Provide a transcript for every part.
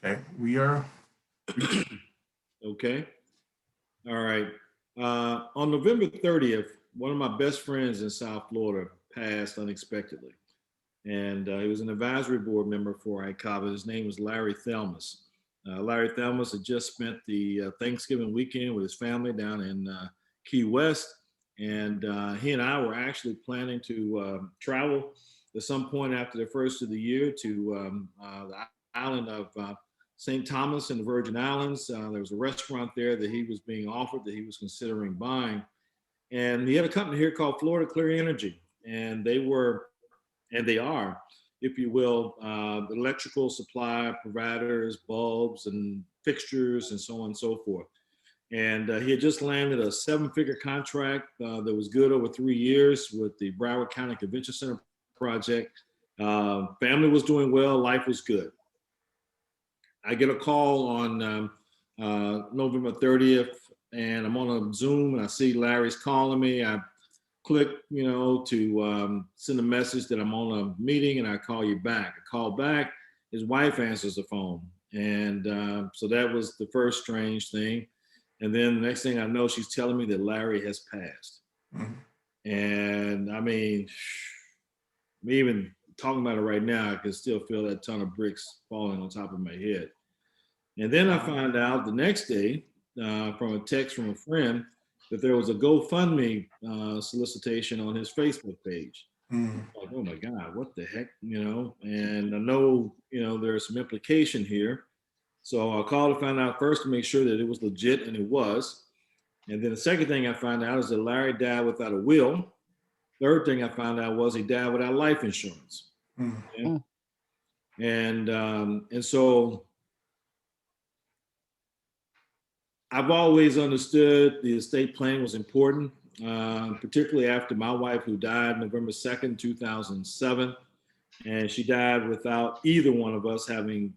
Okay, we are. Okay. All right. On November 30th, one of my best friends in South Florida passed unexpectedly. And he was an advisory board member for ICAVA. His name was Larry Thelmus. Larry Thelmus had just spent the Thanksgiving weekend with his family down in Key West. And he and I were actually planning to travel at some point after the first of the year to the island of St. Thomas in the Virgin Islands. There was a restaurant there that he was being offered that he was considering buying. And he had a company here called Florida Clear Energy. And they were, and they are, if you will, electrical supply providers, bulbs and fixtures and so on and so forth. And he had just landed a 7-figure contract that was good over 3 years with the Broward County Convention Center project. Family was doing well, life was good. I get a call on November 30th, and I'm on a Zoom, and I see Larry's calling me. I click, to send a message that I'm on a meeting, and I call you back. I call back, his wife answers the phone, and so that was the first strange thing. And then the next thing I know, she's telling me that Larry has passed. Mhm. And I mean, me even talking about it right now, I can still feel that ton of bricks falling on top of my head. And then I find out the next day from a text from a friend that there was a GoFundMe solicitation on his Facebook page. Mhm. Like, oh my God, what the heck, And I know, there's some implication here. So I called to find out first to make sure that it was legit, and it was. And then the second thing I found out is that Larry died without a will. Third thing I found out was he died without life insurance. Mhm. Okay? And so I've always understood the estate planning was important, particularly after my wife, who died November 2nd, 2007, and she died without either one of us having,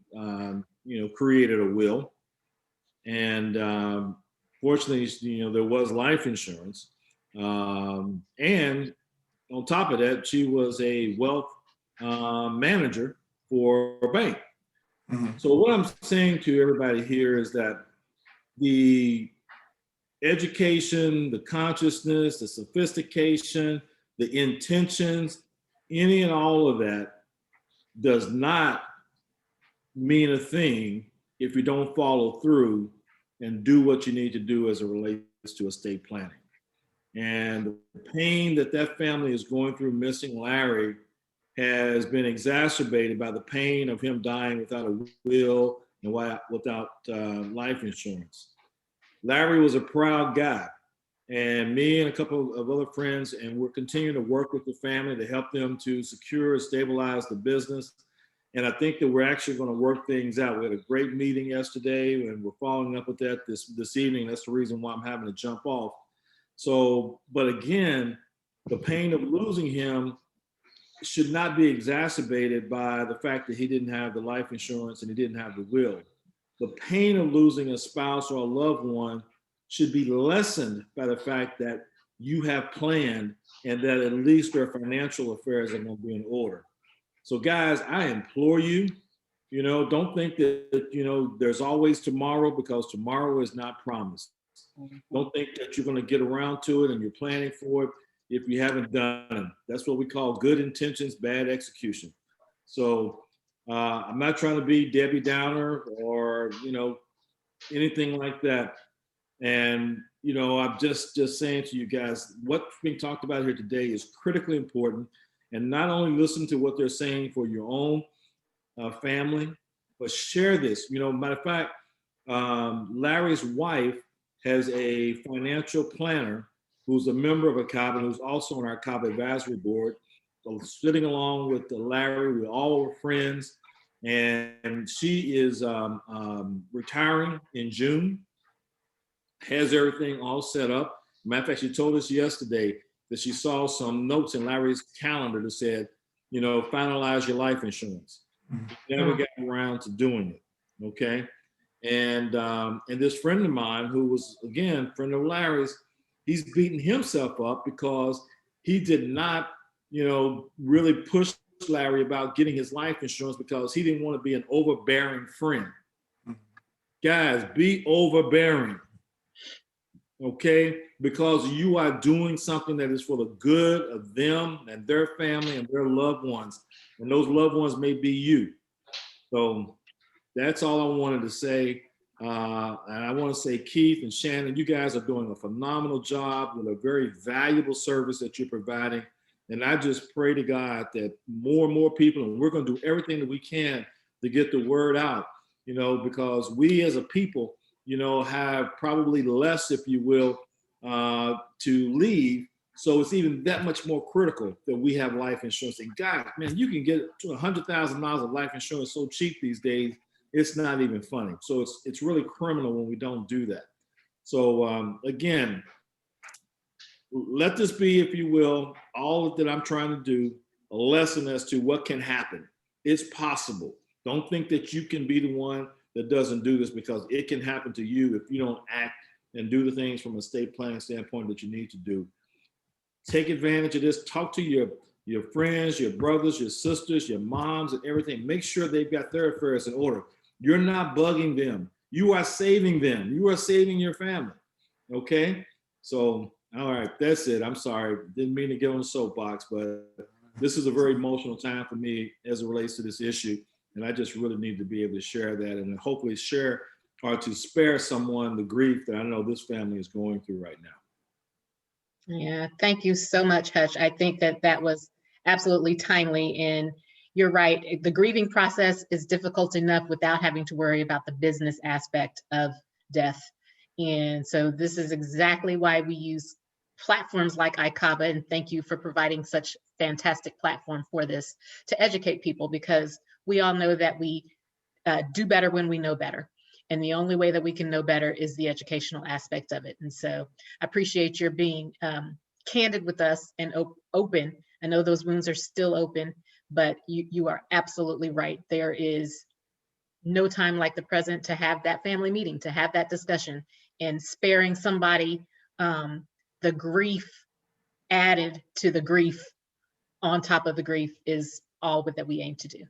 created a will. And fortunately, there was life insurance. And on top of that, she was a wealth manager for a bank. Mhm. So what I'm saying to everybody here is that the education, the consciousness, the sophistication, the intentions, any and all of that does not mean a thing if you don't follow through and do what you need to do as it relates to estate planning. And the pain that that family is going through missing Larry has been exacerbated by the pain of him dying without a will and without life insurance. Larry was a proud guy, and me and a couple of other friends, and we're continuing to work with the family to help them to secure and stabilize the business. And I think that we're actually going to work things out. We had a great meeting yesterday, and we're following up with that this evening. That's the reason why I'm having to jump off. So, but again, the pain of losing him should not be exacerbated by the fact that he didn't have the life insurance and he didn't have the will. The pain of losing a spouse or a loved one should be lessened by the fact that you have planned and that at least their financial affairs are going to be in order. So, guys, I implore you, don't think that, there's always tomorrow, because tomorrow is not promised. Don't think that you're going to get around to it and you're planning for it if you haven't done it. That's what we call good intentions, bad execution. So I'm not trying to be Debbie Downer or, anything like that. And, I'm just saying to you guys, what's being talked about here today is critically important. And not only listen to what they're saying for your own family, but share this. Matter of fact, Larry's wife has a financial planner who's a member of ACABA, who's also on our ACABA advisory board. So sitting along with Larry, we're all friends, and she is retiring in June, has everything all set up. Matter of fact, she told us yesterday that she saw some notes in Larry's calendar that said, finalize your life insurance. Mhm. He never got around to doing it. Okay. And this friend of mine, who was again friend of Larry's, he's beating himself up because he did not, really push Larry about getting his life insurance because he didn't want to be an overbearing friend. Guys, be overbearing, okay? Because you are doing something that is for the good of them and their family and their loved ones. And those loved ones may be you. So that's all I wanted to say. And I want to say, Keith and Shannon, you guys are doing a phenomenal job with a very valuable service that you're providing. And I just pray to God that more and more people, and we're going to do everything that we can to get the word out, you know, because we as a people, you know, have probably less, if you will, to leave. So it's even that much more critical that we have life insurance. And God, man, you can get $100,000 of life insurance so cheap these days. It's not even funny. So it's really criminal when we don't do that. So again, let this be, if you will, all that I'm trying to do, a lesson as to what can happen. It's possible. Don't think that you can be the one that doesn't do this, because it can happen to you if you don't act and do the things from a estate planning standpoint that you need to do. Take advantage of this. Talk to your friends, your brothers, your sisters, your moms, and everything. Make sure they've got their affairs in order. You're not bugging them. You are saving them. You are saving your family. Okay? So, all right, that's it. I'm sorry. Didn't mean to get on the soapbox, but this is a very emotional time for me as it relates to this issue. And I just really need to be able to share that and hopefully share or to spare someone the grief that I know this family is going through right now. Yeah, thank you so much, Hutch. I think that was absolutely timely. And you're right. The grieving process is difficult enough without having to worry about the business aspect of death. And so this is exactly why we use platforms like ICABA. And thank you for providing such fantastic platform for this to educate people, because we all know that we do better when we know better. And the only way that we can know better is the educational aspect of it. And so I appreciate your being candid with us and open. I know those wounds are still open, but you are absolutely right. There is no time like the present to have that family meeting, to have that discussion, and sparing somebody the grief added to the grief on top of the grief is all that we aim to do.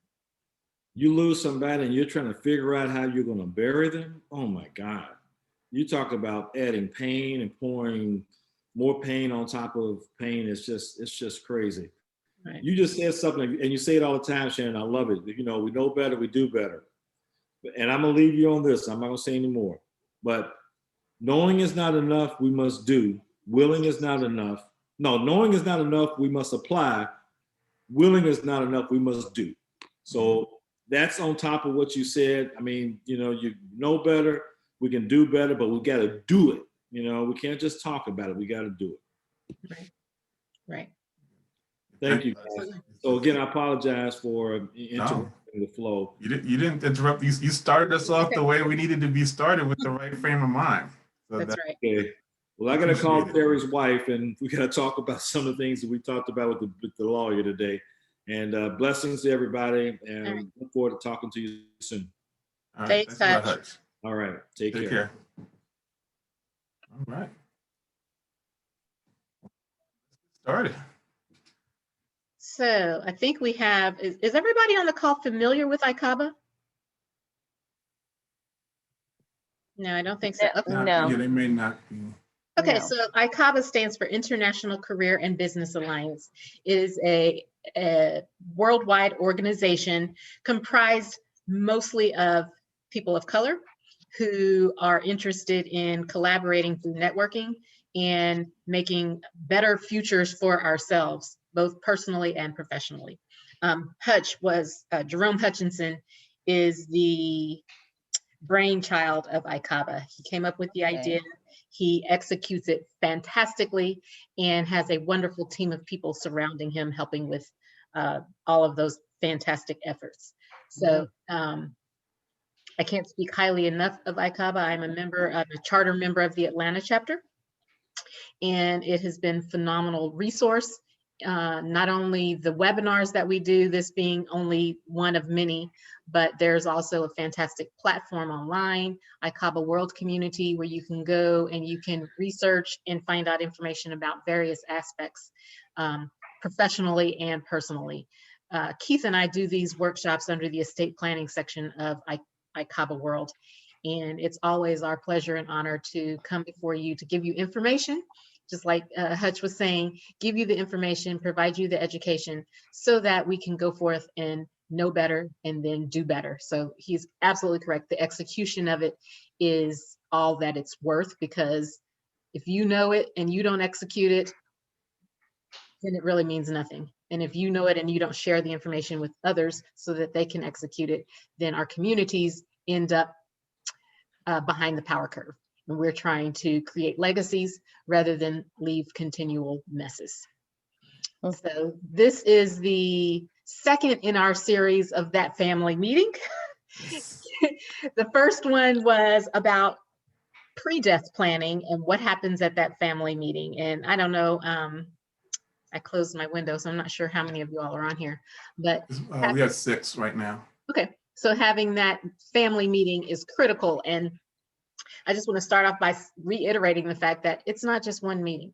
You lose somebody and you're trying to figure out how you're going to bury them. Oh my God. You talk about adding pain and pouring more pain on top of pain. It's just crazy. Right. You just said something, and you say it all the time, Shannon. I love it. You know, we know better, we do better. And I'm going to leave you on this. I'm not going to say any more. But knowing is not enough, we must do. Willing is not enough. No, knowing is not enough, we must apply. Willing is not enough, we must do. So that's on top of what you said. I mean, you know better, we can do better, but we got to do it. You know, we can't just talk about it. We got to do it. Right. Right. Thank you, guys. So again, I apologize for interrupting the flow. You didn't interrupt. You started us off the way we needed to be started, with the right frame of mind. So that's right. Okay. Well, I got to call Terry's wife, and we got to talk about some of the things that we talked about with the lawyer today. And blessings to everybody, and right. Look forward to talking to you soon. All right. Thanks a lot, Hutch. All right. Take care. All right. Started. So I think we have, is everybody on the call familiar with ICABA? No, I don't think so. Okay. No. Yeah, they may not be. Okay, so ICABA stands for International Career and Business Alliance. It is a worldwide organization comprised mostly of people of color who are interested in collaborating through networking and making better futures for ourselves, both personally and professionally. Jerome Hutchinson is the brainchild of ICABA. He came up with the idea. He executes it fantastically and has a wonderful team of people surrounding him, helping with all of those fantastic efforts. So I can't speak highly enough of ICABA. I'm a charter member of the Atlanta chapter, and it has been a phenomenal resource. Not only the webinars that we do, this being only one of many, but there's also a fantastic platform online, ICABA World Community, where you can go and you can research and find out information about various aspects, professionally and personally. Keith and I do these workshops under the estate planning section of ICABA World. And it's always our pleasure and honor to come before you to give you information, just like Hutch was saying, give you the information, provide you the education so that we can go forth and know better and then do better. So he's absolutely correct. The execution of it is all that it's worth, because if you know it and you don't execute it, then it really means nothing. And if you know it and you don't share the information with others so that they can execute it, then our communities end up behind the power curve. And we're trying to create legacies rather than leave continual messes. So this is the second in our series of that family meeting. The first one was about pre-death planning and what happens at that family meeting. And I don't know, I closed my window, so I'm not sure how many of you all are on here, but we have 6 right now. okay. So having that family meeting is critical. And I just want to start off by reiterating the fact that it's not just one meeting.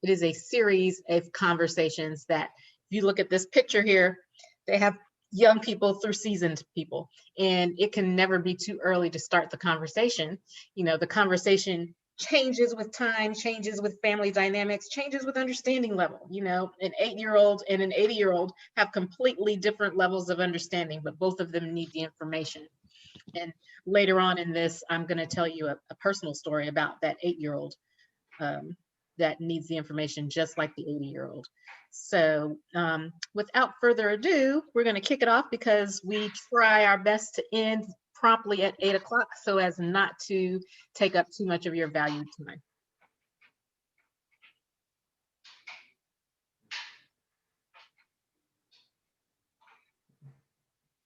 It is a series of conversations that, if you look at this picture here, they have young people through seasoned people, and it can never be too early to start the conversation. You know, the conversation changes with time, changes with family dynamics, changes with understanding level. You know, an 8-year-old and an 80-year-old have completely different levels of understanding, but both of them need the information. And later on in this, I'm going to tell you a personal story about that 8-year-old that needs the information just like the 80-year-old. So without further ado, we're going to kick it off, because we try our best to end promptly at 8 o'clock so as not to take up too much of your valued time.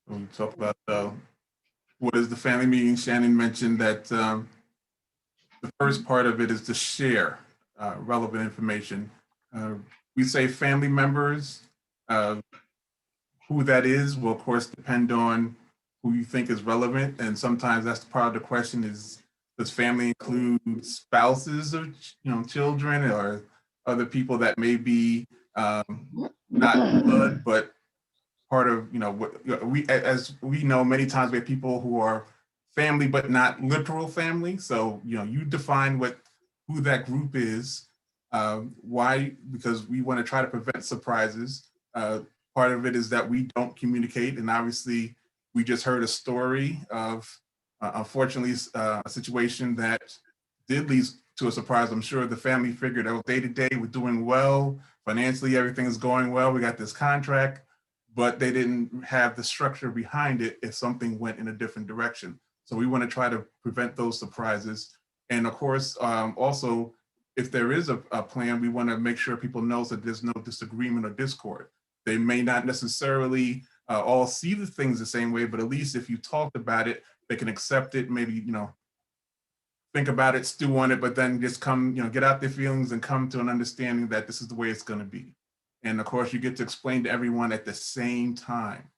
When we talk about what is the family meeting, Shannon mentioned that the first part of it is to share relevant information. We say family members, who that is will of course depend on who you think is relevant. And sometimes that's part of the question is, does family include spouses of children or other people that may be not blood, but part of, what we, as we know, many times we have people who are family, but not literal family. So, you define who that group is. Why? Because we want to try to prevent surprises. Part of it is that we don't communicate. And obviously we just heard a story of, unfortunately, a situation that did lead to a surprise. I'm sure the family figured out day to day, we're doing well. Financially, everything is going well. We got this contract, but they didn't have the structure behind it if something went in a different direction. So we want to try to prevent those surprises. And of course, also, if there is a plan, we want to make sure people know that there's no disagreement or discord. They may not necessarily all see the things the same way, but at least if you talked about it, they can accept it, maybe, think about it, stew on it, but then just come, get out their feelings and come to an understanding that this is the way it's going to be. And of course, you get to explain to everyone at the same time.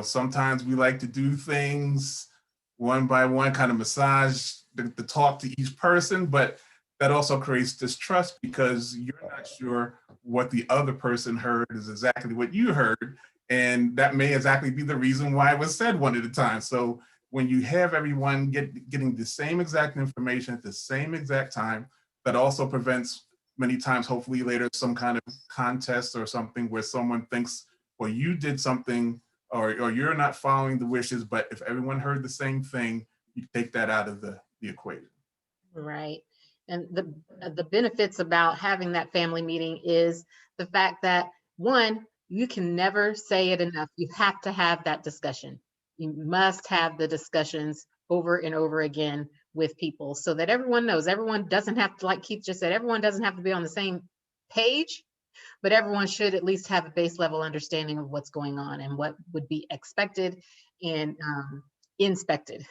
Sometimes we like to do things one by one, kind of massage the talk to each person, but that also creates distrust because you're not sure what the other person heard is exactly what you heard. And that may exactly be the reason why it was said one at a time. So when you have everyone getting the same exact information at the same exact time, that also prevents many times, hopefully later, some kind of contest or something where someone thinks, well, you did something or you're not following the wishes, but if everyone heard the same thing, you take that out of the equation. Right. And the benefits about having that family meeting is the fact that, one, you can never say it enough. You have to have that discussion. You must have the discussions over and over again with people so that everyone knows. Everyone doesn't have to, like Keith just said, everyone doesn't have to be on the same page, but everyone should at least have a base level understanding of what's going on and what would be expected and inspected.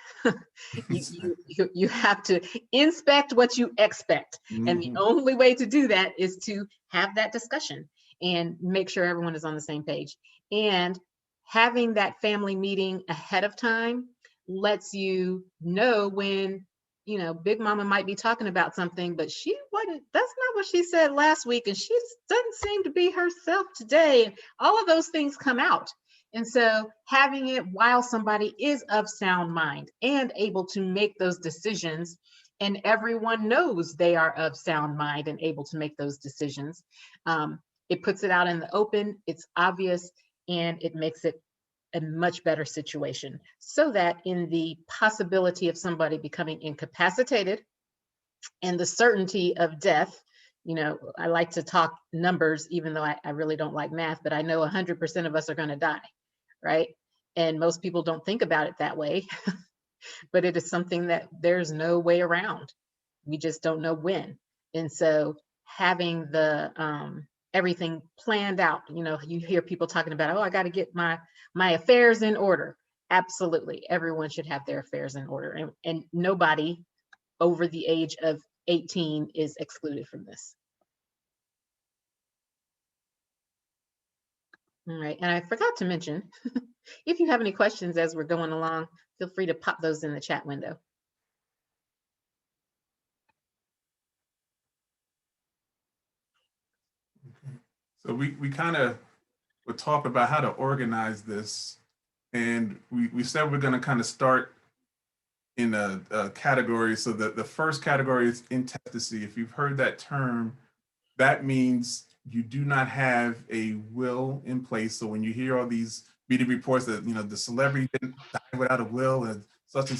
you have to inspect what you expect. Mm-hmm. And the only way to do that is to have that discussion and make sure everyone is on the same page. And having that family meeting ahead of time lets you know when, Big Mama might be talking about something, but that's not what she said last week. And she doesn't seem to be herself today. And all of those things come out. And so having it while somebody is of sound mind and able to make those decisions, and everyone knows they are of sound mind and able to make those decisions, it puts it out in the open, it's obvious, and it makes it a much better situation, so that in the possibility of somebody becoming incapacitated and the certainty of death, you know, I like to talk numbers, even though I really don't like math, but I know 100% of us are going to die, right? And most people don't think about it that way, but it is something that there's no way around. We just don't know when. And so having the everything planned out, you know, you hear people talking about, oh, I got to get my affairs in order. Absolutely, everyone should have their affairs in order, and nobody over the age of 18 is excluded from this. All right, and I forgot to mention, if you have any questions as we're going along, feel free to pop those in the chat window. So we kind of would talk about how to organize this, and we said we're going to kind of start in a category. So the first category is intestacy. If you've heard that term, that means you do not have a will in place. So when you hear all these media reports that, you know, the celebrity didn't die without a will and such,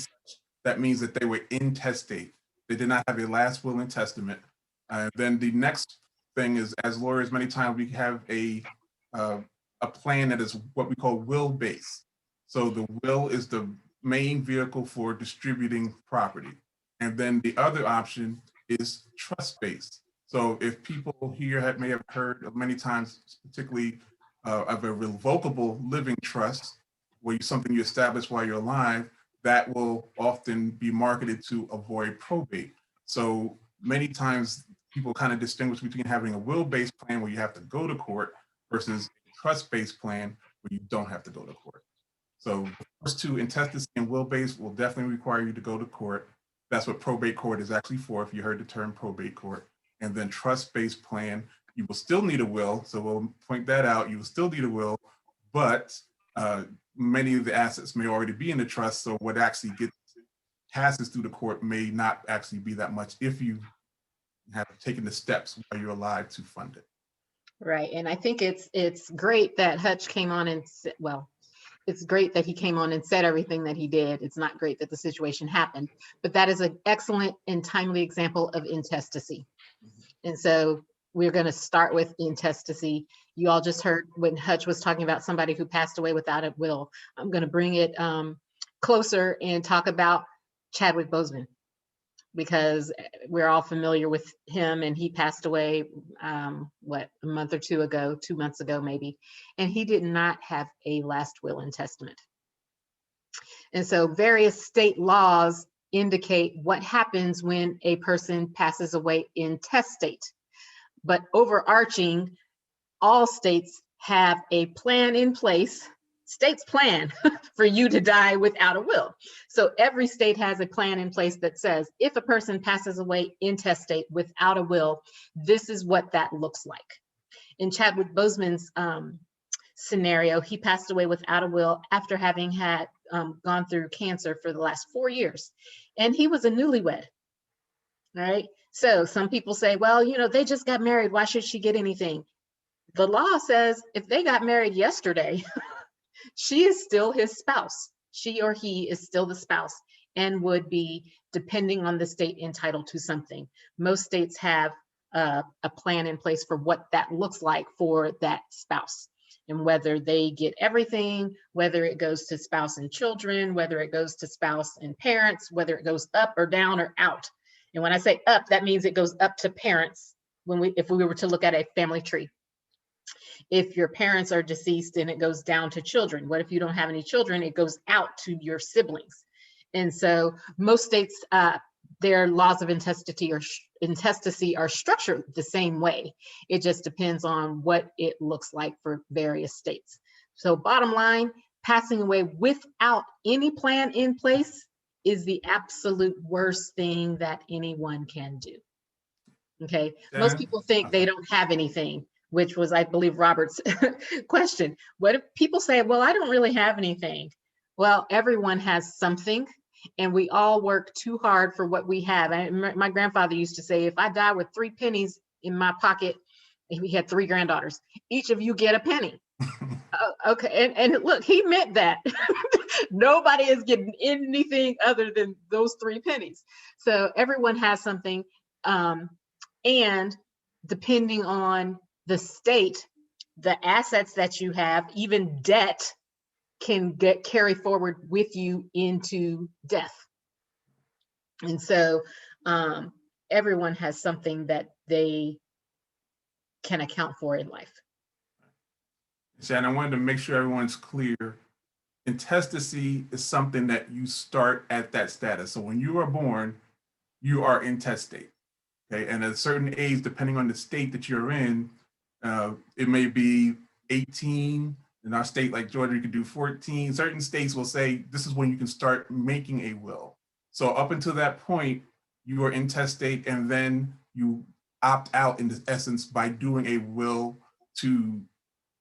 that means that they were intestate. They did not have a last will and testament. Then the next thing is, as lawyers, many times we have a plan that is what we call will-based. So the will is the main vehicle for distributing property. And then the other option is trust-based. So if people here may have heard of many times, particularly of a revocable living trust, where something you establish while you're alive, that will often be marketed to avoid probate. So many times people kind of distinguish between having a will-based plan where you have to go to court versus a trust-based plan where you don't have to go to court. So the first two, intestacy and will-based, will definitely require you to go to court. That's what probate court is actually for, if you heard the term probate court. And then trust-based plan, you will still need a will. So we'll point that out. You will still need a will, but many of the assets may already be in the trust. So what actually passes through the court may not actually be that much if you have taken the steps while you're alive to fund it. Right, and I think it's great that Hutch came on and well, it's great that he came on and said everything that he did. It's not great that the situation happened, but that is an excellent and timely example of intestacy. And so we're going to start with intestacy. You all just heard when Hutch was talking about somebody who passed away without a will. I'm going to bring it closer and talk about Chadwick Boseman, because we're all familiar with him, and he passed away, what, a month or two ago, 2 months ago maybe, and he did not have a last will and testament. And so various state laws indicate what happens when a person passes away intestate, but overarching, all states have a plan in place, state's plan for you to die without a will. So every state has a plan in place that says if a person passes away intestate without a will, this is what that looks like. In Chadwick Boseman's scenario, he passed away without a will after having had gone through cancer for the last 4 years, and he was a newlywed. All right. So some people say, well, you know, they just got married. Why should she get anything? The law says if they got married yesterday, she is still his spouse. She or he is still the spouse and would be, depending on the state, entitled to something. Most states have a plan in place for what that looks like for that spouse, and whether they get everything, whether it goes to spouse and children, whether it goes to spouse and parents, whether it goes up or down or out. And when I say up, that means it goes up to parents if we were to look at a family tree. If your parents are deceased, and it goes down to children. What if you don't have any children? It goes out to your siblings. And so most states, their laws of intestacy are structured the same way. It just depends on what it looks like for various states. So bottom line, passing away without any plan in place is the absolute worst thing that anyone can do. Okay, most people think they don't have anything, which was, I believe, Robert's question. What if people say, well, I don't really have anything? Well, everyone has something, and we all work too hard for what we have. My grandfather used to say, if I die with 3 pennies in my pocket, he had 3 granddaughters, each of you get a penny. Okay, and look, he meant that. Nobody is getting anything other than those 3 pennies. So everyone has something, and depending on the state, the assets that you have, even debt, can get carry forward with you into death. And so everyone has something that they can account for in life. Shannon, I wanted to make sure everyone's clear. Intestacy is something that you start at that status. So when you are born, you are intestate. Okay, and at a certain age, depending on the state that you're in, it may be 18. In our state, like Georgia, you can do 14. Certain states will say this is when you can start making a will. So up until that point, you are intestate, and then you opt out in essence by doing a will to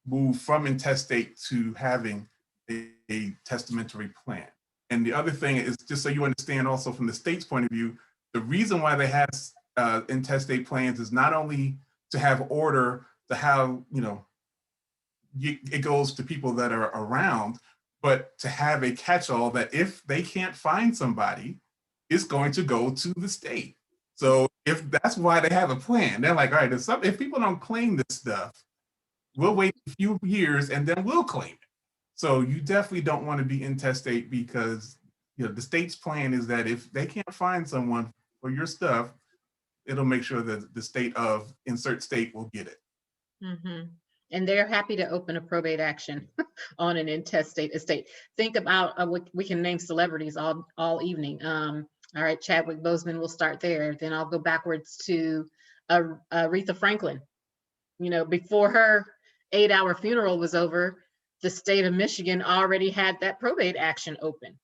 move from intestate to having a testamentary plan. And the other thing is, just so you understand also from the state's point of view, the reason why they have intestate plans is not only to have order, to have, it goes to people that are around, but to have a catch-all that if they can't find somebody, it's going to go to the state. So if that's why they have a plan, they're like, all right, if people don't claim this stuff, we'll wait a few years and then we'll claim it. So you definitely don't want to be intestate, because the state's plan is that if they can't find someone for your stuff, it'll make sure that the state of insert state will get it. Mm-hmm. And they're happy to open a probate action on an intestate estate. Think about, we can name celebrities all evening. All right, Chadwick Boseman, we'll start there. Then I'll go backwards to Aretha Franklin. Before her 8-hour funeral was over, the state of Michigan already had that probate action open.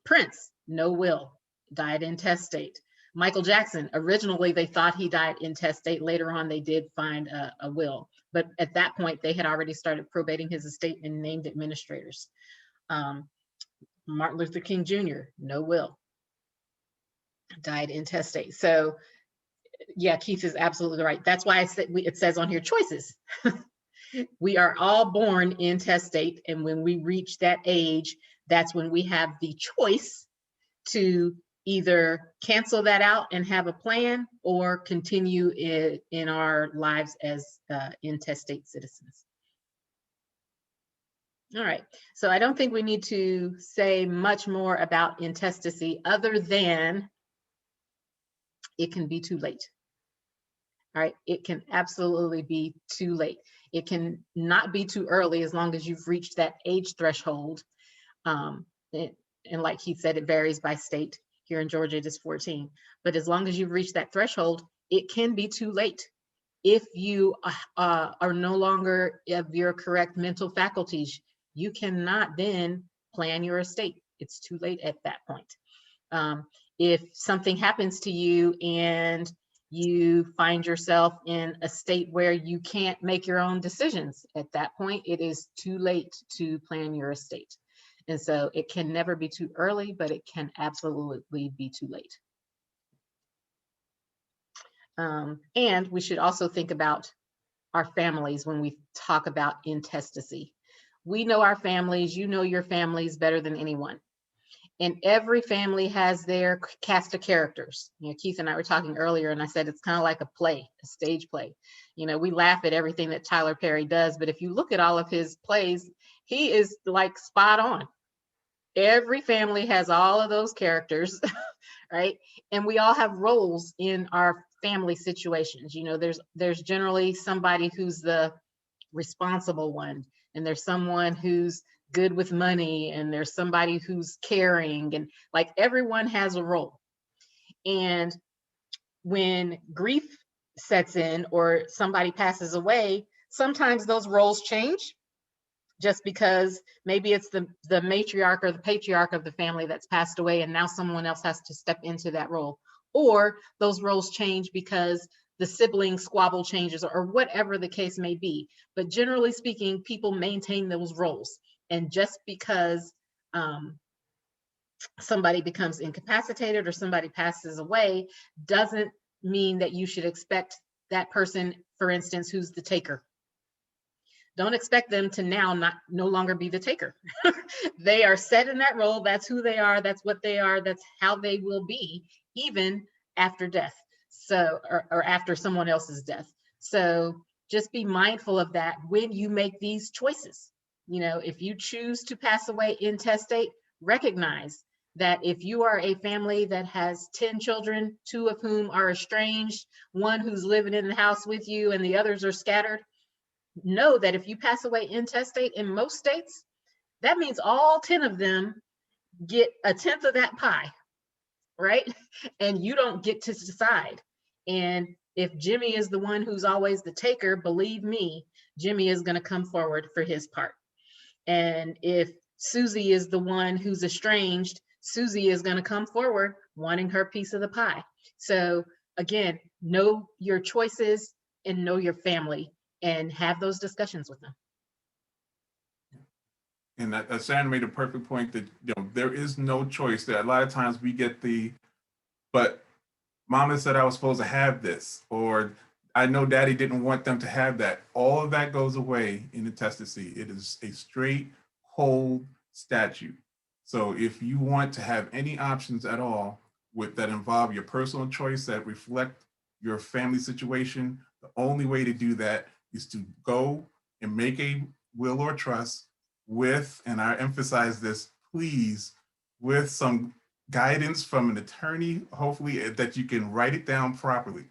Prince, no will, died intestate. Michael Jackson, originally they thought he died intestate. Later on, they did find a will. But at that point, they had already started probating his estate and named administrators. Martin Luther King Jr., no will, died intestate. So yeah, Keith is absolutely right. That's why it says on here choices. We are all born intestate, and when we reach that age, that's when we have the choice to either cancel that out and have a plan, or continue in our lives as intestate citizens. All right, so I don't think we need to say much more about intestacy other than it can be too late. All right, it can absolutely be too late. It can not be too early as long as you've reached that age threshold. And like he said, it varies by state. Here in Georgia, it is 14. But as long as you've reached that threshold, it can be too late. If you are no longer of your correct mental faculties, you cannot then plan your estate. It's too late at that point. If something happens to you and you find yourself in a state where you can't make your own decisions, at that point, it is too late to plan your estate. And so it can never be too early, but it can absolutely be too late. And we should also think about our families when we talk about intestacy. We know our families, you know your families better than anyone. And every family has their cast of characters. Keith and I were talking earlier, and I said it's kind of like a play, a stage play. We laugh at everything that Tyler Perry does, but if you look at all of his plays, he is like spot on. Every family has all of those characters, right? And we all have roles in our family situations. There's generally somebody who's the responsible one, and there's someone who's good with money, and there's somebody who's caring, and like everyone has a role. And when grief sets in or somebody passes away, sometimes those roles change, just because maybe it's the matriarch or the patriarch of the family that's passed away, and now someone else has to step into that role. Or those roles change because the sibling squabble changes or whatever the case may be. But generally speaking, people maintain those roles. And just because somebody becomes incapacitated or somebody passes away doesn't mean that you should expect that person, for instance, who's the taker. Don't expect them to now no longer be the taker. They are set in that role. That's who they are. That's what they are. That's how they will be, even after death. So, or after someone else's death. So just be mindful of that when you make these choices. You know, if you choose to pass away intestate, recognize that if you are a family that has 10 children, 2 of whom are estranged, 1 who's living in the house with you, and the others are scattered, know that if you pass away intestate in most states, that means all 10 of them get a tenth of that pie, right? And you don't get to decide. And if Jimmy is the one who's always the taker, believe me, Jimmy is going to come forward for his part. And if Susie is the one who's estranged, Susie is going to come forward wanting her piece of the pie. So again, know your choices and know your family and have those discussions with them. And that Sharon made a perfect point that, you know, there is no choice. That a lot of times we get but mama said I was supposed to have this, or I know daddy didn't want them to have that. All of that goes away in the testacy. It is a straight, whole statute. So if you want to have any options at all that involve your personal choice, that reflect your family situation, the only way to do that is to go and make a will or trust with, and I emphasize this, please, with some guidance from an attorney, hopefully, that you can write it down properly,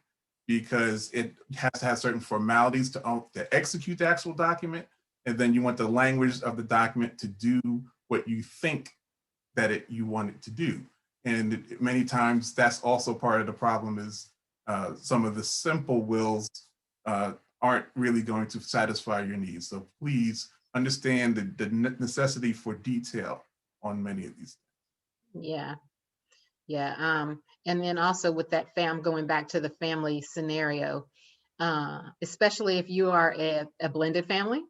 because it has to have certain formalities to execute the actual document. And then you want the language of the document to do what you think that you want it to do. And many times that's also part of the problem is some of the simple wills aren't really going to satisfy your needs. So please understand the necessity for detail on many of these things. Yeah. Yeah. And then also with that going back to the family scenario, especially if you are a blended family,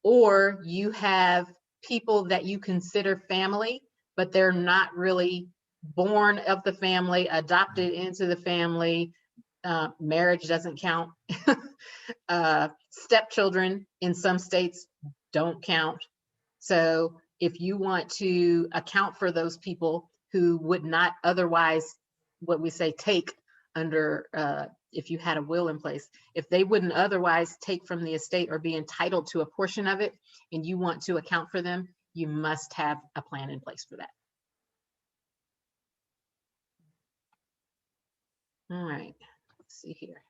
or you have people that you consider family, but they're not really born of the family, adopted into the family, marriage doesn't count. Stepchildren in some states don't count. So if you want to account for those people who would not otherwise, what we say, take under, if you had a will in place, if they wouldn't otherwise take from the estate or be entitled to a portion of it, and you want to account for them, you must have a plan in place for that. All right, let's see here.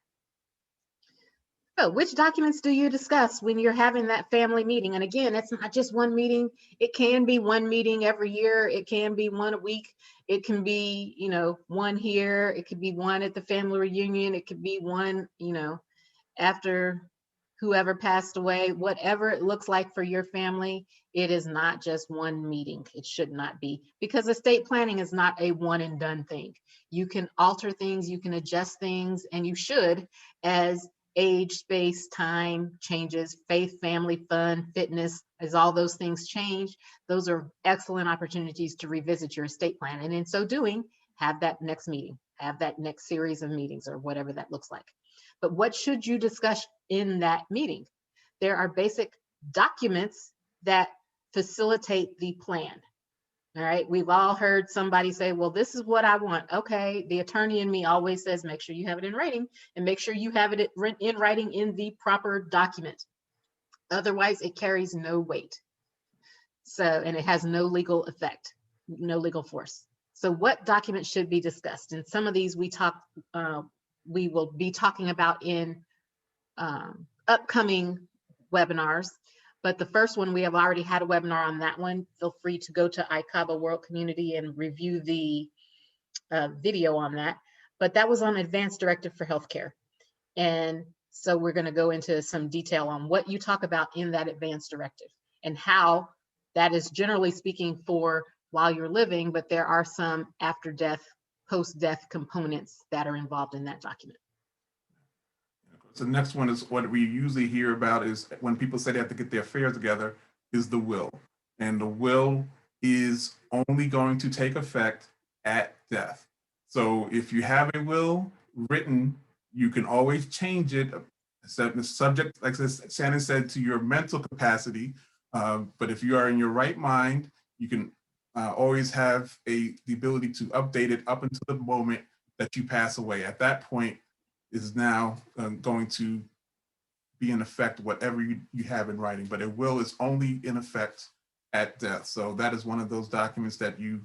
So which documents do you discuss when you're having that family meeting? And again, it's not just one meeting. It can be one meeting every year. It can be one a week. It can be, you know, one here. It could be one at the family reunion. It could be one, you know, after whoever passed away, whatever it looks like for your family. It is not just one meeting. It should not be, because estate planning is not a one and done thing. You can alter things, you can adjust things, and you should, as age, space, time changes, faith, family, fun, fitness, as all those things change, those are excellent opportunities to revisit your estate plan. And in so doing, have that next meeting, have that next series of meetings, or whatever that looks like. But what should you discuss in that meeting? There are basic documents that facilitate the plan. All right, we've all heard somebody say, well, this is what I want. Okay, the attorney in me always says, make sure you have it in writing, and make sure you have it in writing in the proper document. Otherwise, it carries no weight. So, and it has no legal effect, no legal force. So what documents should be discussed? And some of these we will be talking about in upcoming webinars. But the first one, we have already had a webinar on that one. Feel free to go to ICABA World Community and review the video on that. But that was on Advanced Directive for Healthcare. And so we're going to go into some detail on what you talk about in that Advanced Directive and how that is generally speaking for while you're living, but there are some after death, post-death components that are involved in that document. So the next one is what we usually hear about is when people say they have to get their affairs together, is the will. And the will is only going to take effect at death. So if you have a will written, you can always change it, subject, like Shannon said, to your mental capacity. But if you are in your right mind, you can always have the ability to update it up until the moment that you pass away. At that point, is now going to be in effect whatever you have in writing, but a will is only in effect at death. So that is one of those documents that you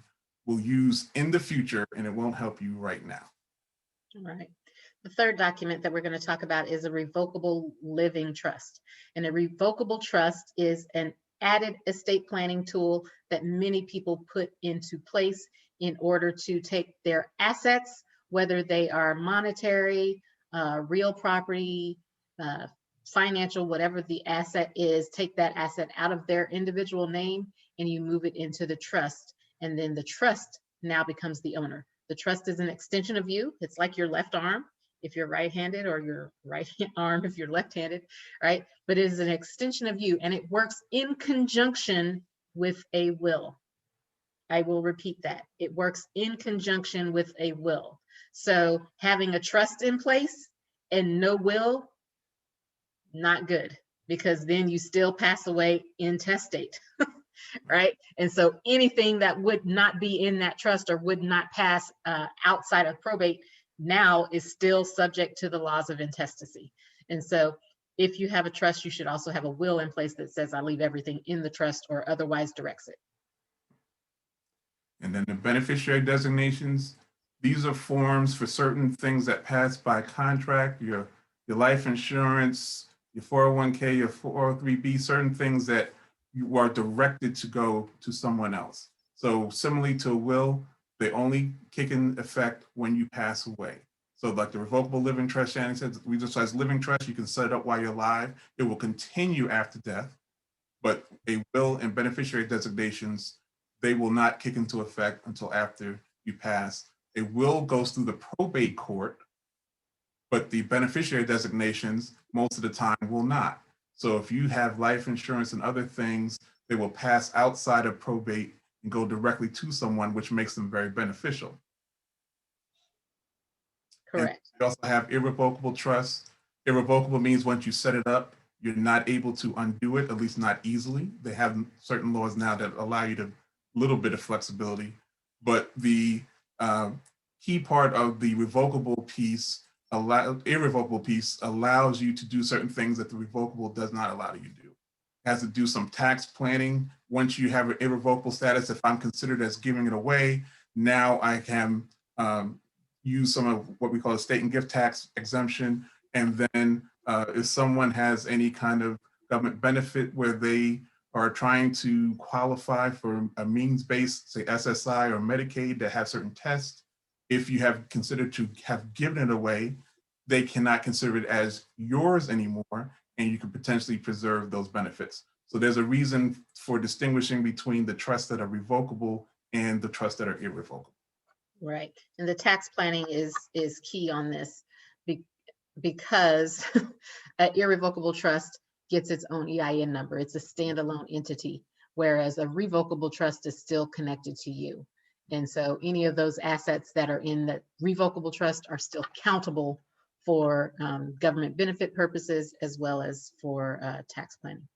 will use in the future, and it won't help you right now. All right. The third document that we're going to talk about is a revocable living trust. And a revocable trust is an added estate planning tool that many people put into place in order to take their assets, whether they are monetary, real property, financial, whatever the asset is, take that asset out of their individual name and you move it into the trust. And then the trust now becomes the owner. The trust is an extension of you. It's like your left arm if you're right-handed, or your right arm if you're left-handed, right? But it is an extension of you, and it works in conjunction with a will. I will repeat that. It works in conjunction with a will. So having a trust in place and no will, not good, because then you still pass away intestate. Right? And so anything that would not be in that trust or would not pass outside of probate now is still subject to the laws of intestacy. And so if you have a trust, you should also have a will in place that says I leave everything in the trust or otherwise directs it. And then the beneficiary designations, these are forms for certain things that pass by contract, your life insurance, your 401k, your 403b, certain things that you are directed to go to someone else. So similarly to a will, they only kick in effect when you pass away. So like the revocable living trust, Shannon said, we just as living trust, you can set it up while you're alive. It will continue after death, but a will and beneficiary designations, they will not kick into effect until after you pass. A will goes through the probate court, but the beneficiary designations most of the time will not. So if you have life insurance and other things, they will pass outside of probate and go directly to someone, which makes them very beneficial. Correct. And we also have irrevocable trusts. Irrevocable means once you set it up, you're not able to undo it, at least not easily. They have certain laws now that allow you to little bit of flexibility, but the key part of the irrevocable piece allows you to do certain things that the revocable does not allow you to do. It has to do some tax planning. Once you have an irrevocable status, if I'm considered as giving it away, now I can use some of what we call a state and gift tax exemption. And then if someone has any kind of government benefit where they are trying to qualify for a means-based, say SSI or Medicaid that have certain tests, if you have considered to have given it away, they cannot consider it as yours anymore, and you can potentially preserve those benefits. So there's a reason for distinguishing between the trusts that are revocable and the trusts that are irrevocable. Right. And the tax planning is key on this because an irrevocable trust gets its own EIN number. It's a standalone entity, whereas a revocable trust is still connected to you. And so any of those assets that are in the revocable trust are still countable for government benefit purposes as well as for tax planning.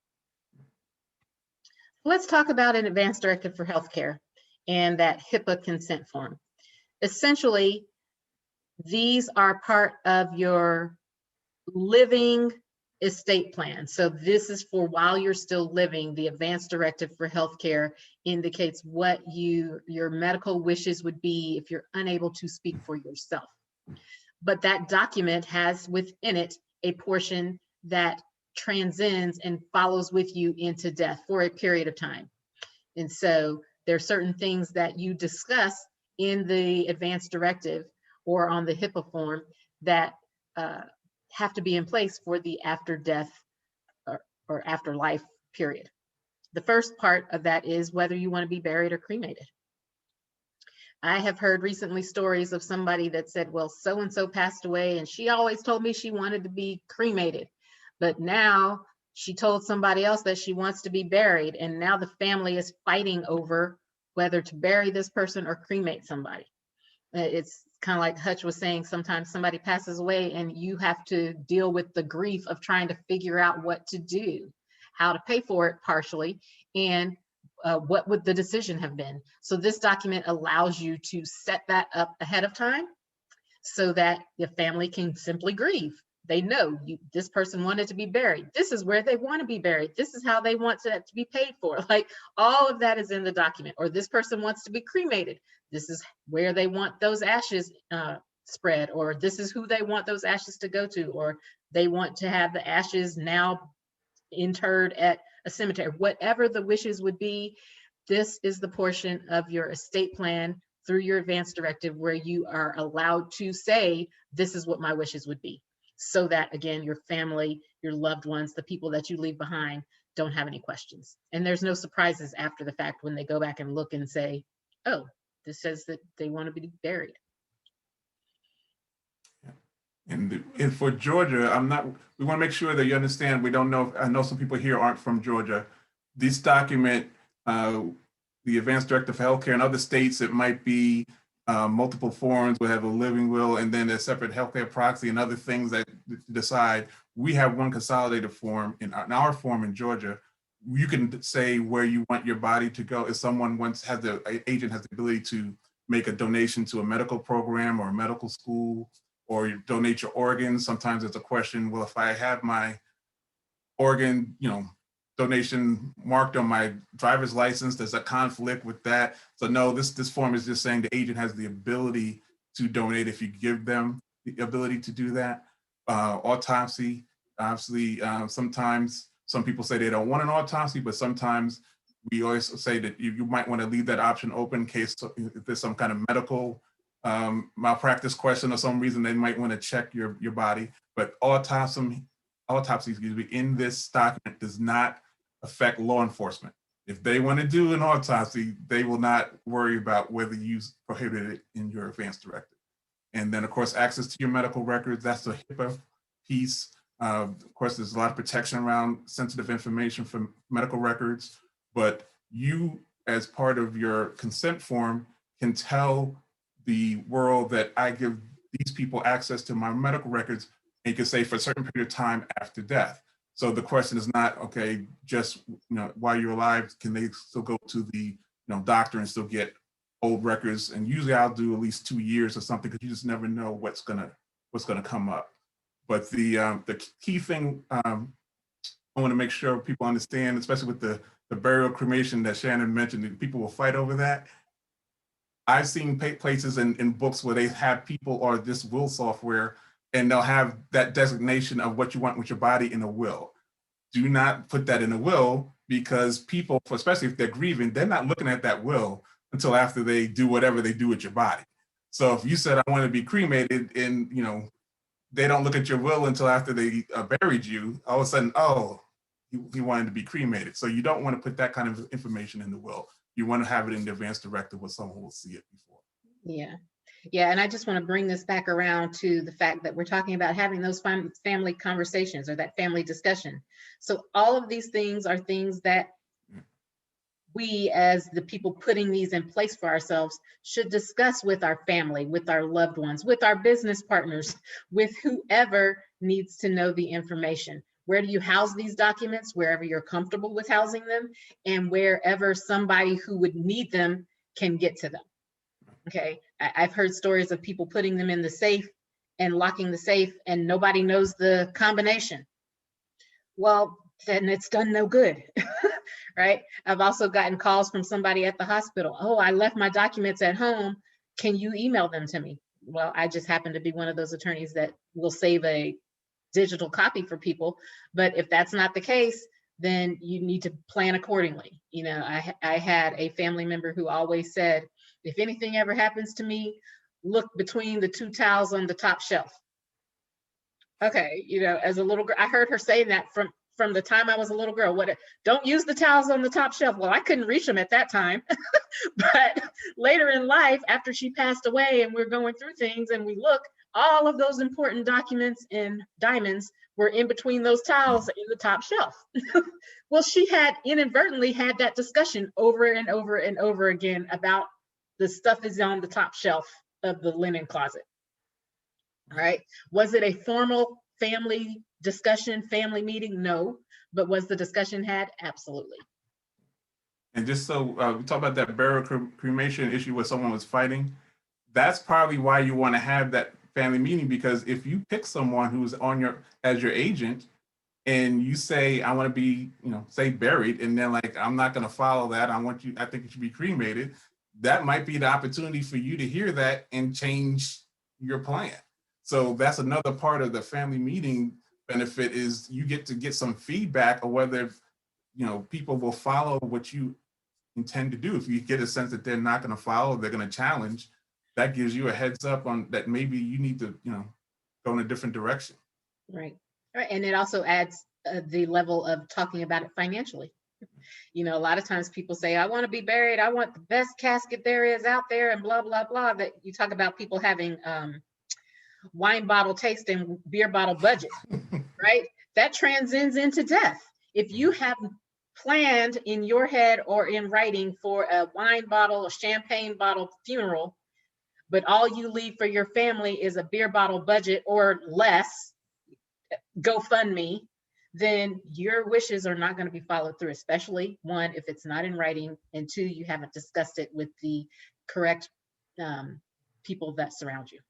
Let's talk about an advance directive for healthcare and that HIPAA consent form. Essentially, these are part of your living estate plan. So this is for while you're still living. The advance directive for healthcare indicates what your medical wishes would be if you're unable to speak for yourself. But that document has within it a portion that transcends and follows with you into death for a period of time. And so there are certain things that you discuss in the advance directive or on the HIPAA form that have to be in place for the after death or afterlife period. The first part of that is whether you want to be buried or cremated. I have heard recently stories of somebody that said, well, so-and-so passed away and she always told me she wanted to be cremated, but now she told somebody else that she wants to be buried. And now the family is fighting over whether to bury this person or cremate somebody. It's kind of like Hutch was saying, sometimes somebody passes away and you have to deal with the grief of trying to figure out what to do, how to pay for it partially, and what would the decision have been. So this document allows you to set that up ahead of time so that the family can simply grieve. They know this person wanted to be buried. This is where they want to be buried. This is how they want to be paid for. Like, all of that is in the document. Or this person wants to be cremated. This is where they want those ashes spread, or this is who they want those ashes to go to, or they want to have the ashes now interred at a cemetery. Whatever the wishes would be, this is the portion of your estate plan through your advance directive where you are allowed to say, this is what my wishes would be. So that, again, your family, your loved ones, the people that you leave behind don't have any questions. And there's no surprises after the fact when they go back and look and say, oh, this says that they want to be buried. And for Georgia, we want to make sure that you understand, we don't know, I know some people here aren't from Georgia. This document, the Advance Directive for Healthcare in other states, it might be multiple forms. We have a living will and then a separate healthcare proxy and other things that decide. We have one consolidated form in our form in Georgia. You can say where you want your body to go. If someone agent has the ability to make a donation to a medical program or a medical school, or you donate your organs. Sometimes it's a question, well, if I have my organ, donation marked on my driver's license, does that conflict with that? So no, this form is just saying the agent has the ability to donate if you give them the ability to do that. Autopsy, obviously, sometimes some people say they don't want an autopsy, but sometimes we always say that you might want to leave that option open in case if there's some kind of medical malpractice question or some reason they might want to check your body. But autopsy in this document does not affect law enforcement. If they want to do an autopsy, they will not worry about whether you prohibited it in your advance directive. And then, of course, access to your medical records, that's a HIPAA piece. Of course, there's a lot of protection around sensitive information from medical records, but you, as part of your consent form, can tell the world that I give these people access to my medical records, and you can say for a certain period of time after death. So the question is not, okay, just while you're alive, can they still go to the doctor and still get old records? And usually I'll do at least 2 years or something, because you just never know what's gonna come up. But the key thing I want to make sure people understand, especially with the burial cremation that Shannon mentioned, that people will fight over that. I've seen places in books where they have people or this will software, and they'll have that designation of what you want with your body in a will. Do not put that in a will, because people, especially if they're grieving, they're not looking at that will until after they do whatever they do with your body. So if you said, I want to be cremated, and they don't look at your will until after they buried you, all of a sudden, oh, he wanted to be cremated. So you don't want to put that kind of information in the will. You want to have it in the advance directive where someone will see it before. Yeah. Yeah. And I just want to bring this back around to the fact that we're talking about having those family conversations or that family discussion. So all of these things are things that we, as the people putting these in place for ourselves, should discuss with our family, with our loved ones, with our business partners, with whoever needs to know the information. Where do you house these documents? Wherever you're comfortable with housing them, and wherever somebody who would need them can get to them. Okay, I've heard stories of people putting them in the safe and locking the safe, and nobody knows the combination. Well, then it's done no good, right? I've also gotten calls from somebody at the hospital. Oh, I left my documents at home. Can you email them to me? Well, I just happen to be one of those attorneys that will save a digital copy for people. But if that's not the case, then you need to plan accordingly. I had a family member who always said, if anything ever happens to me, look between the 2 towels on the top shelf. Okay, as a little girl, I heard her saying that from the time I was a little girl. Don't use the towels on the top shelf. Well, I couldn't reach them at that time. But later in life, after she passed away and we're going through things and we look, all of those important documents and diamonds were in between those towels in the top shelf. Well, she had inadvertently had that discussion over and over and over again about the stuff is on the top shelf of the linen closet. All right. Was it a formal family discussion, family meeting? No. But was the discussion had? Absolutely. And just so we talk about that burial cremation issue where someone was fighting, that's probably why you want to have that family meeting, because if you pick someone who's on your as your agent and you say, I want to be, say buried, and then like, I'm not going to follow that. I think you should be cremated. That might be the opportunity for you to hear that and change your plan. So that's another part of the family meeting benefit, is you get to get some feedback of whether, people will follow what you intend to do. If you get a sense that they're not going to follow, they're going to challenge, that gives you a heads up on that maybe you need to, go in a different direction. Right. Right. And it also adds the level of talking about it financially. A lot of times people say, I want to be buried. I want the best casket there is out there and blah, blah, blah. That you talk about people having wine bottle taste and beer bottle budget, right? That transcends into death. If you have planned in your head or in writing for a wine bottle or champagne bottle funeral, but all you leave for your family is a beer bottle budget or less, GoFundMe, then your wishes are not going to be followed through, especially one, if it's not in writing, and two, you haven't discussed it with the correct people that surround you.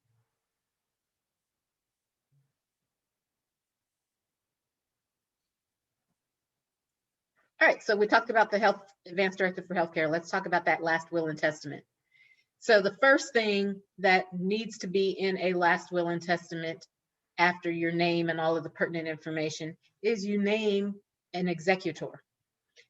All right, so we talked about the Health Advance Directive for Healthcare. Let's talk about that last will and testament. So the first thing that needs to be in a last will and testament, after your name and all of the pertinent information, is you name an executor.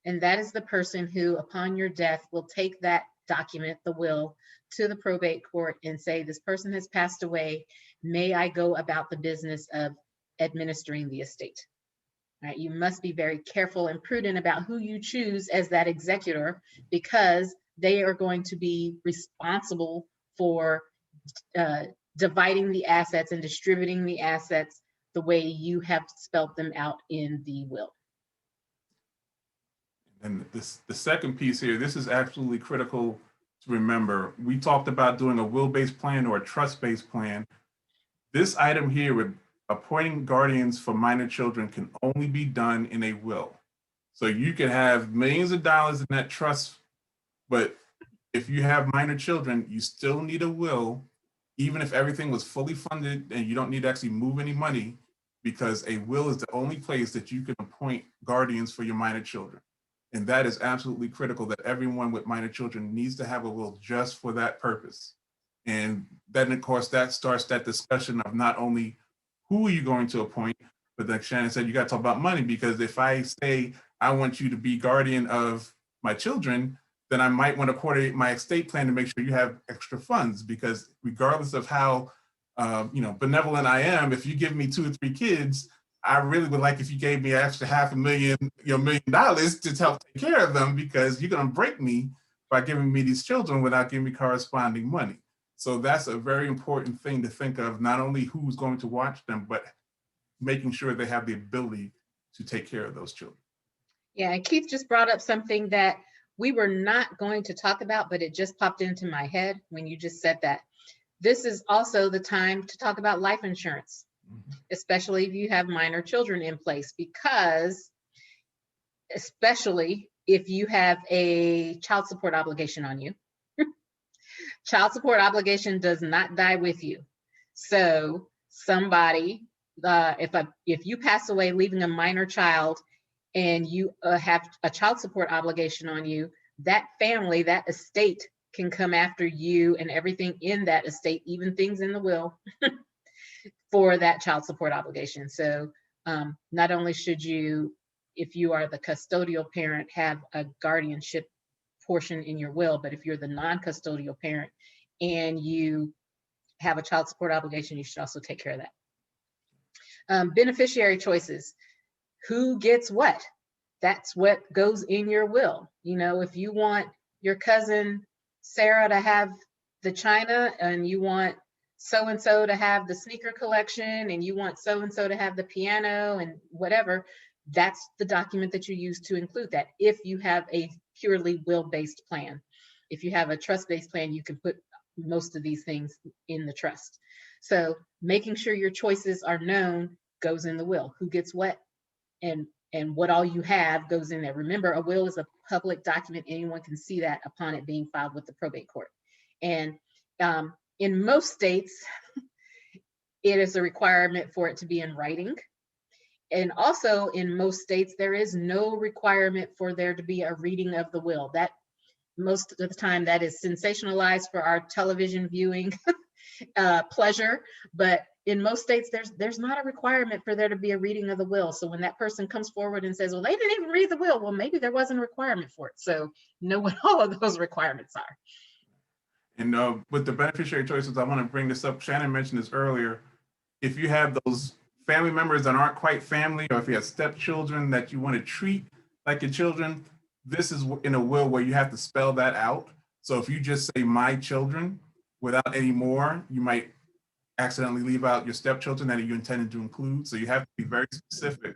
And that is the person who, upon your death, will take that document, the will, to the probate court and say, this person has passed away. May I go about the business of administering the estate? Right, you must be very careful and prudent about who you choose as that executor, because they are going to be responsible for dividing the assets and distributing the assets the way you have spelled them out in the will. And the second piece here, this is absolutely critical to remember. We talked about doing a will-based plan or a trust-based plan. This item here with appointing guardians for minor children can only be done in a will. So you can have millions of dollars in that trust, but if you have minor children, you still need a will, even if everything was fully funded and you don't need to actually move any money, because a will is the only place that you can appoint guardians for your minor children. And that is absolutely critical, that everyone with minor children needs to have a will just for that purpose. And then, of course, that starts that discussion of not only who are you going to appoint, but like Shannon said, you got to talk about money, because if I say, I want you to be guardian of my children, then I might want to coordinate my estate plan to make sure you have extra funds, because regardless of how benevolent I am, if you give me 2 or 3 kids, I really would like if you gave me an extra $500,000, $1 million to help take care of them, because you're going to break me by giving me these children without giving me corresponding money. So that's a very important thing to think of, not only who's going to watch them, but making sure they have the ability to take care of those children. Yeah, and Keith just brought up something that we were not going to talk about, but it just popped into my head when you just said that. This is also the time to talk about life insurance, especially if you have minor children in place, because especially if you have a child support obligation on you. Child support obligation does not die with you. So somebody, if you pass away leaving a minor child and you have a child support obligation on you, that family, that estate can come after you and everything in that estate, even things in the will, for that child support obligation. So not only should you, if you are the custodial parent, have a guardianship portion in your will, but if you're the non-custodial parent and you have a child support obligation, you should also take care of that. Beneficiary choices. who gets what. That's what goes in your will. You know, if you want your cousin Sarah to have the china, and you want so and so to have the sneaker collection, and you want so and so to have the piano and whatever, that's the document that you use to include that. If you have a purely will-based plan, if you have a trust-based plan, you can put most of these things in the trust. So making sure your choices are known goes in the will. Who gets what, and what all you have goes in there. Remember, a will is a public document. Anyone can see that upon it being filed with the probate court. And in most states, it is a requirement for it to be in writing. And also in most states, there is no requirement for there to be a reading of the will. That most of the time that is sensationalized for our television viewing pleasure, but in most states there's not a requirement for there to be a reading of the will. So when that person comes forward and says, well, they didn't even read the will, well, maybe there wasn't a requirement for it. So know what all of those requirements are. And with the beneficiary choices, I want to bring this up. Shannon mentioned this earlier. If you have those family members that aren't quite family, or if you have stepchildren that you want to treat like your children, this is in a will where you have to spell that out. So if you just say my children without any more, you might accidentally leave out your stepchildren that you intended to include. So you have to be very specific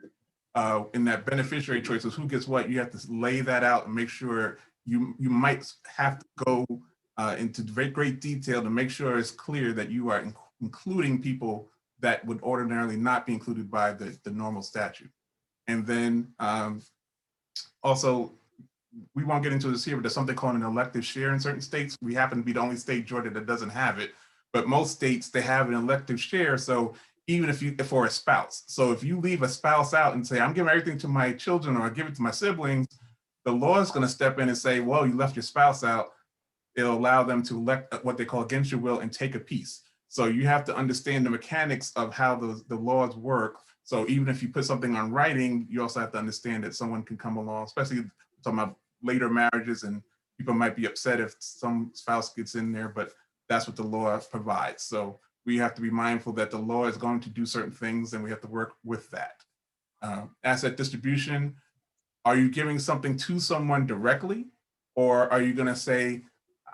in that beneficiary choices, who gets what. You have to lay that out and make sure you might have to go into very great detail to make sure it's clear that you are including people that would ordinarily not be included by the normal statute. And then also, we won't get into this here, but there's something called an elective share in certain states. We happen to be the only state, Georgia, that doesn't have it. But most states, they have an elective share. So even if for a spouse. So if you leave a spouse out and say, I'm giving everything to my children, or I give it to my siblings, the law is going to step in and say, well, you left your spouse out. It'll allow them to elect what they call against your will and take a piece. So you have to understand the mechanics of how the laws work. So even if you put something on writing, you also have to understand that someone can come along, especially talking about later marriages, and people might be upset if some spouse gets in there, but that's what the law provides. So we have to be mindful that the law is going to do certain things, and we have to work with that. Asset distribution, are you giving something to someone directly, or are you going to say,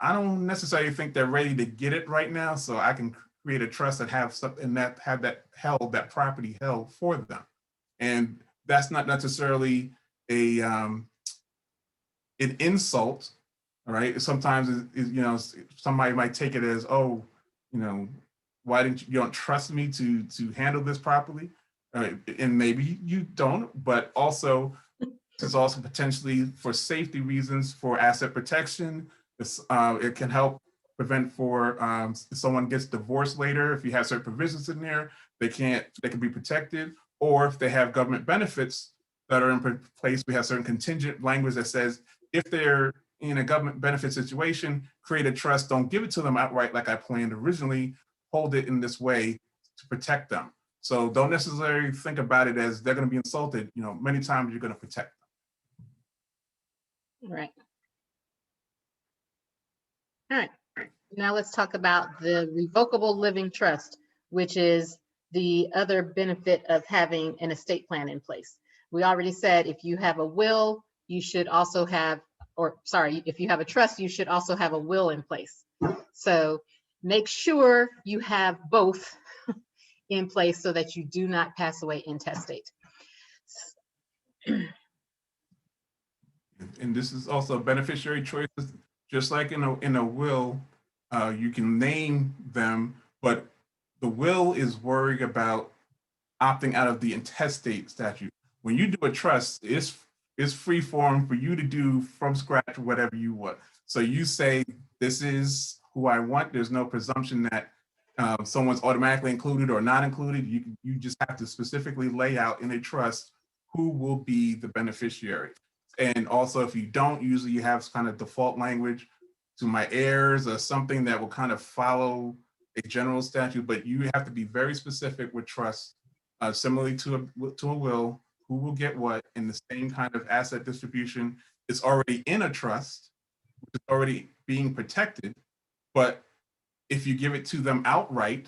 I don't necessarily think they're ready to get it right now, so I can create a trust that have something that have that property held for them. And that's not necessarily an insult, all right? Sometimes somebody might take it as, oh, why didn't you don't trust me to handle this properly? And maybe you don't, but also this is also potentially for safety reasons, for asset protection. It can help prevent if someone gets divorced later, if you have certain provisions in there, they can be protected. Or if they have government benefits that are in place, we have certain contingent language that says, if they're in a government benefit situation, create a trust, don't give it to them outright like I planned originally, hold it in this way to protect them. So don't necessarily think about it as they're going to be insulted. Many times you're going to protect them. Right. All right. Now let's talk about the revocable living trust, which is the other benefit of having an estate plan in place. We already said if you have a will, you should also have, if you have a trust, you should also have a will in place. So make sure you have both in place so that you do not pass away intestate. And this is also beneficiary choices, just like in a will, you can name them, but the will is worried about opting out of the intestate statute. When you do a trust, it's free form for you to do from scratch whatever you want. So you say, this is who I want. There's no presumption that someone's automatically included or not included. You just have to specifically lay out in a trust who will be the beneficiary. And also, if you don't, usually you have kind of default language to my heirs or something that will kind of follow a general statute, but you have to be very specific with trust, similarly to a will, who will get what, in the same kind of asset distribution. It's already in a trust, which is already being protected, but if you give it to them outright,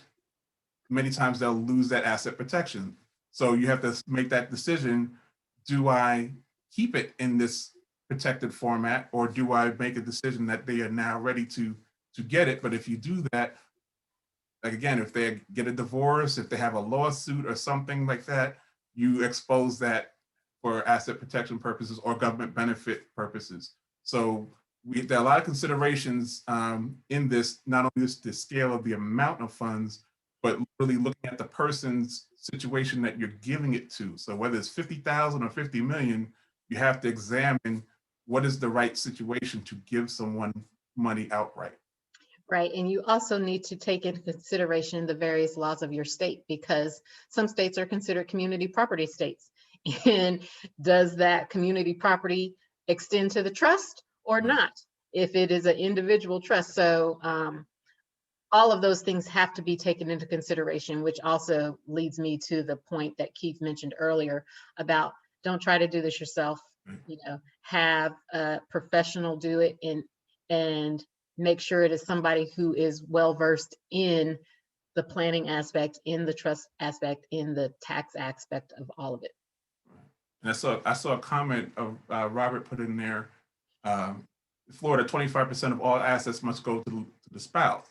many times they'll lose that asset protection. So you have to make that decision. do I keep it in this protected format, or do I make a decision that they are now ready to get it? But if you do that, like again, if they get a divorce, if they have a lawsuit or something like that, you expose that for asset protection purposes or government benefit purposes. So there are a lot of considerations in this, not only just the scale of the amount of funds, but really looking at the person's situation that you're giving it to. So whether it's 50,000 or 50 million, you have to examine what is the right situation to give someone money outright. Right. And you also need to take into consideration the various laws of your state, because some states are considered community property states. And does that community property extend to the trust or not, if it is an individual trust? So all of those things have to be taken into consideration, which also leads me to the point that Keith mentioned earlier about don't try to do this yourself. You know, have a professional do it, and make sure it is somebody who is well versed in the planning aspect, in the trust aspect, in the tax aspect of all of it. And I saw a comment of Robert put in there, Florida, 25% of all assets must go to the spouse.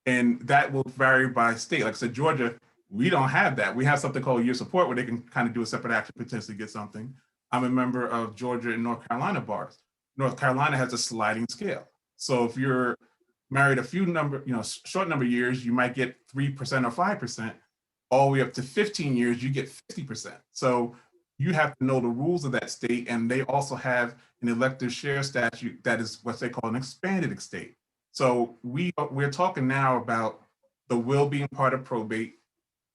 And that will vary by state. Like I said, Georgia, we don't have that. We have something called year support where they can kind of do a separate action, potentially get something. I'm a member of Georgia and North Carolina bars. North Carolina has a sliding scale. So if you're married a short number of years, you might get 3% or 5%. All the way up to 15 years, you get 50%. So you have to know the rules of that state. And they also have an elective share statute that is what they call an expanded estate. So we're talking now about the will being part of probate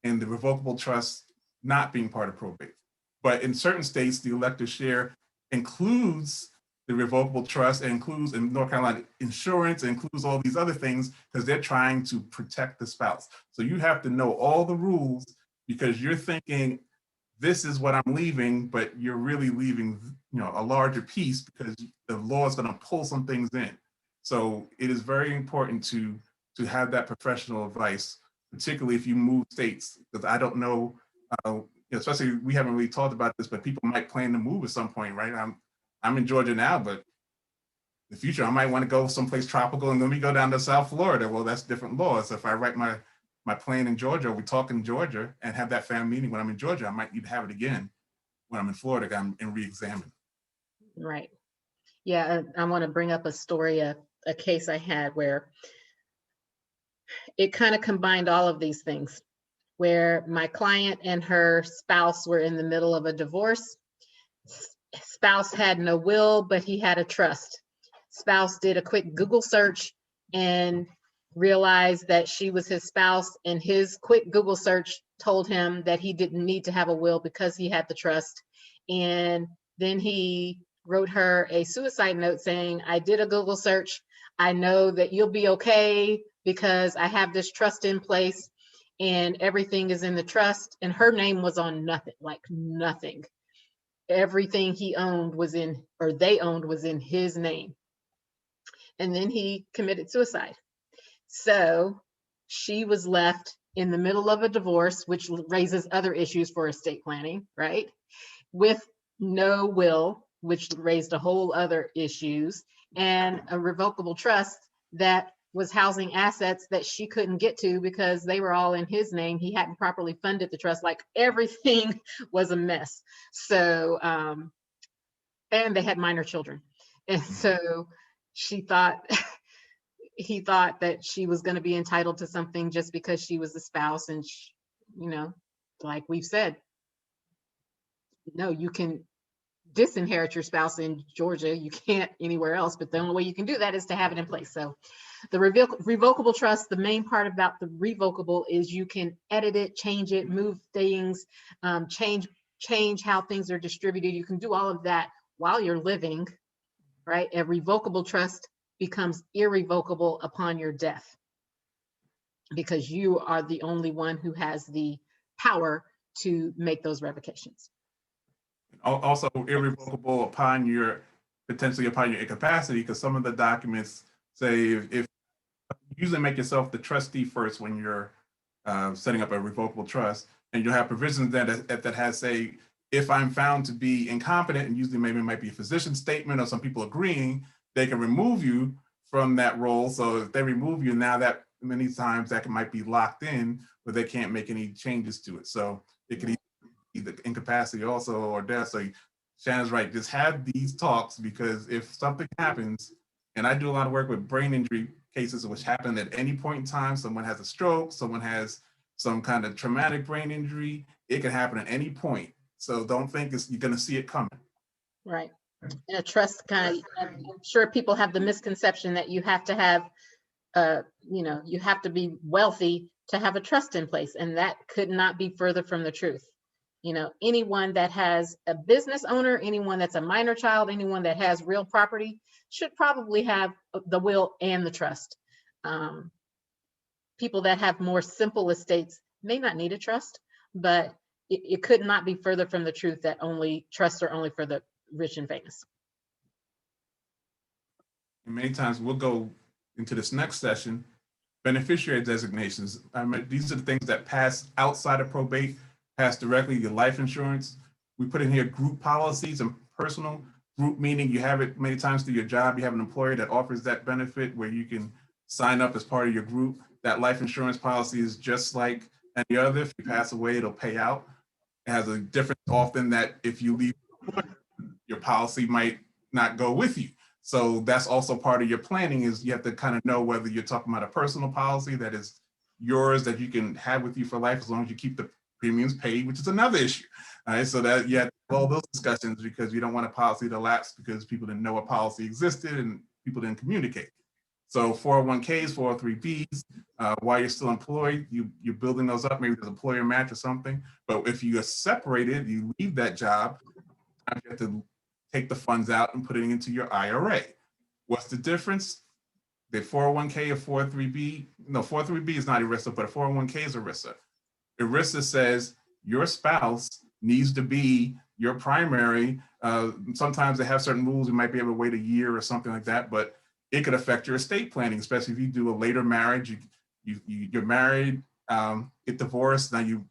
and the revocable trust not being part of probate. But in certain states, the elective share includes the revocable trust, and includes, in North Carolina, insurance, includes all these other things because they're trying to protect the spouse. So you have to know all the rules, because you're thinking this is what I'm leaving, but you're really leaving, a larger piece because the law is going to pull some things in. So it is very important to have that professional advice, particularly if you move states, because I don't know, especially we haven't really talked about this, but people might plan to move at some point, right? I'm in Georgia now, but in the future I might want to go someplace tropical, and then we go down to South Florida. Well, that's different laws. So if I write my plan in Georgia, or we talk in Georgia and have that family meeting when I'm in Georgia, I might need to have it again when I'm in Florida and re-examine. Right. Yeah, I want to bring up a story, a case I had where it kind of combined all of these things, where my client and her spouse were in the middle of a divorce. Spouse had no will, but he had a trust. Spouse did a quick Google search and realized that she was his spouse, and his quick Google search told him that he didn't need to have a will because he had the trust. And then he wrote her a suicide note saying, I did a Google search. I know that you'll be okay because I have this trust in place and everything is in the trust. And her name was on nothing, like nothing. Everything he owned was in, or they owned was in his name. And then he committed suicide. So she was left in the middle of a divorce, which raises other issues for estate planning, right? With no will, which raised a whole other issues, and a revocable trust that was housing assets that she couldn't get to because they were all in his name. He hadn't properly funded the trust. Like everything was a mess. So, and they had minor children. And so she thought, he thought that she was going to be entitled to something just because she was a spouse. And, she, like we've said, no, you can disinherit your spouse in Georgia. You can't anywhere else, but the only way you can do that is to have it in place. So the revocable trust, the main part about the revocable is you can edit it, change it, move things, change how things are distributed. You can do all of that while you're living, right? A revocable trust becomes irrevocable upon your death because you are the only one who has the power to make those revocations. Also irrevocable potentially upon your incapacity, because some of the documents say if usually make yourself the trustee first when you're setting up a revocable trust, and you'll have provisions that has say if I'm found to be incompetent, and usually maybe it might be a physician statement or some people agreeing, they can remove you from that role. So if they remove you, now that many times that might be locked in, where they can't make any changes to it. So it could either incapacity also or death. So Shannon's right, just have these talks, because if something happens, and I do a lot of work with brain injury cases which happen at any point in time, someone has a stroke, someone has some kind of traumatic brain injury, it can happen at any point. So don't think you're going to see it coming. Right. And a trust kind of, I'm sure people have the misconception that you have to have, you have to be wealthy to have a trust in place. And that could not be further from the truth. Anyone that has a business owner, anyone that's a minor child, anyone that has real property should probably have the will and the trust. People that have more simple estates may not need a trust, but it could not be further from the truth that only trusts are only for the rich and famous. And many times we'll go into this next session, beneficiary designations. These are the things that pass outside of probate, pass directly to life insurance. We put in here group policies and personal. Group meaning you have it many times through your job, you have an employer that offers that benefit where you can sign up as part of your group. That life insurance policy is just like any other. If you pass away, it'll pay out. It has a difference often that if you leave, your policy might not go with you. So that's also part of your planning, is you have to kind of know whether you're talking about a personal policy that is yours, that you can have with you for life as long as you keep the premiums paid, which is another issue. All right, so that you have all those discussions, because you don't want a policy to lapse because people didn't know a policy existed and people didn't communicate. So 401ks, 403bs, while you're still employed, you're building those up. Maybe there's an employer match or something. But if you are separated, you leave that job, you have to take the funds out and put it into your IRA. What's the difference? The 401k or 403b, no, 403b is not ERISA, but a 401k is ERISA. ERISA says your spouse needs to be your primary. Sometimes they have certain rules. You might be able to wait a year or something like that, but it could affect your estate planning, especially if you do a later marriage. You're married, get divorced, now you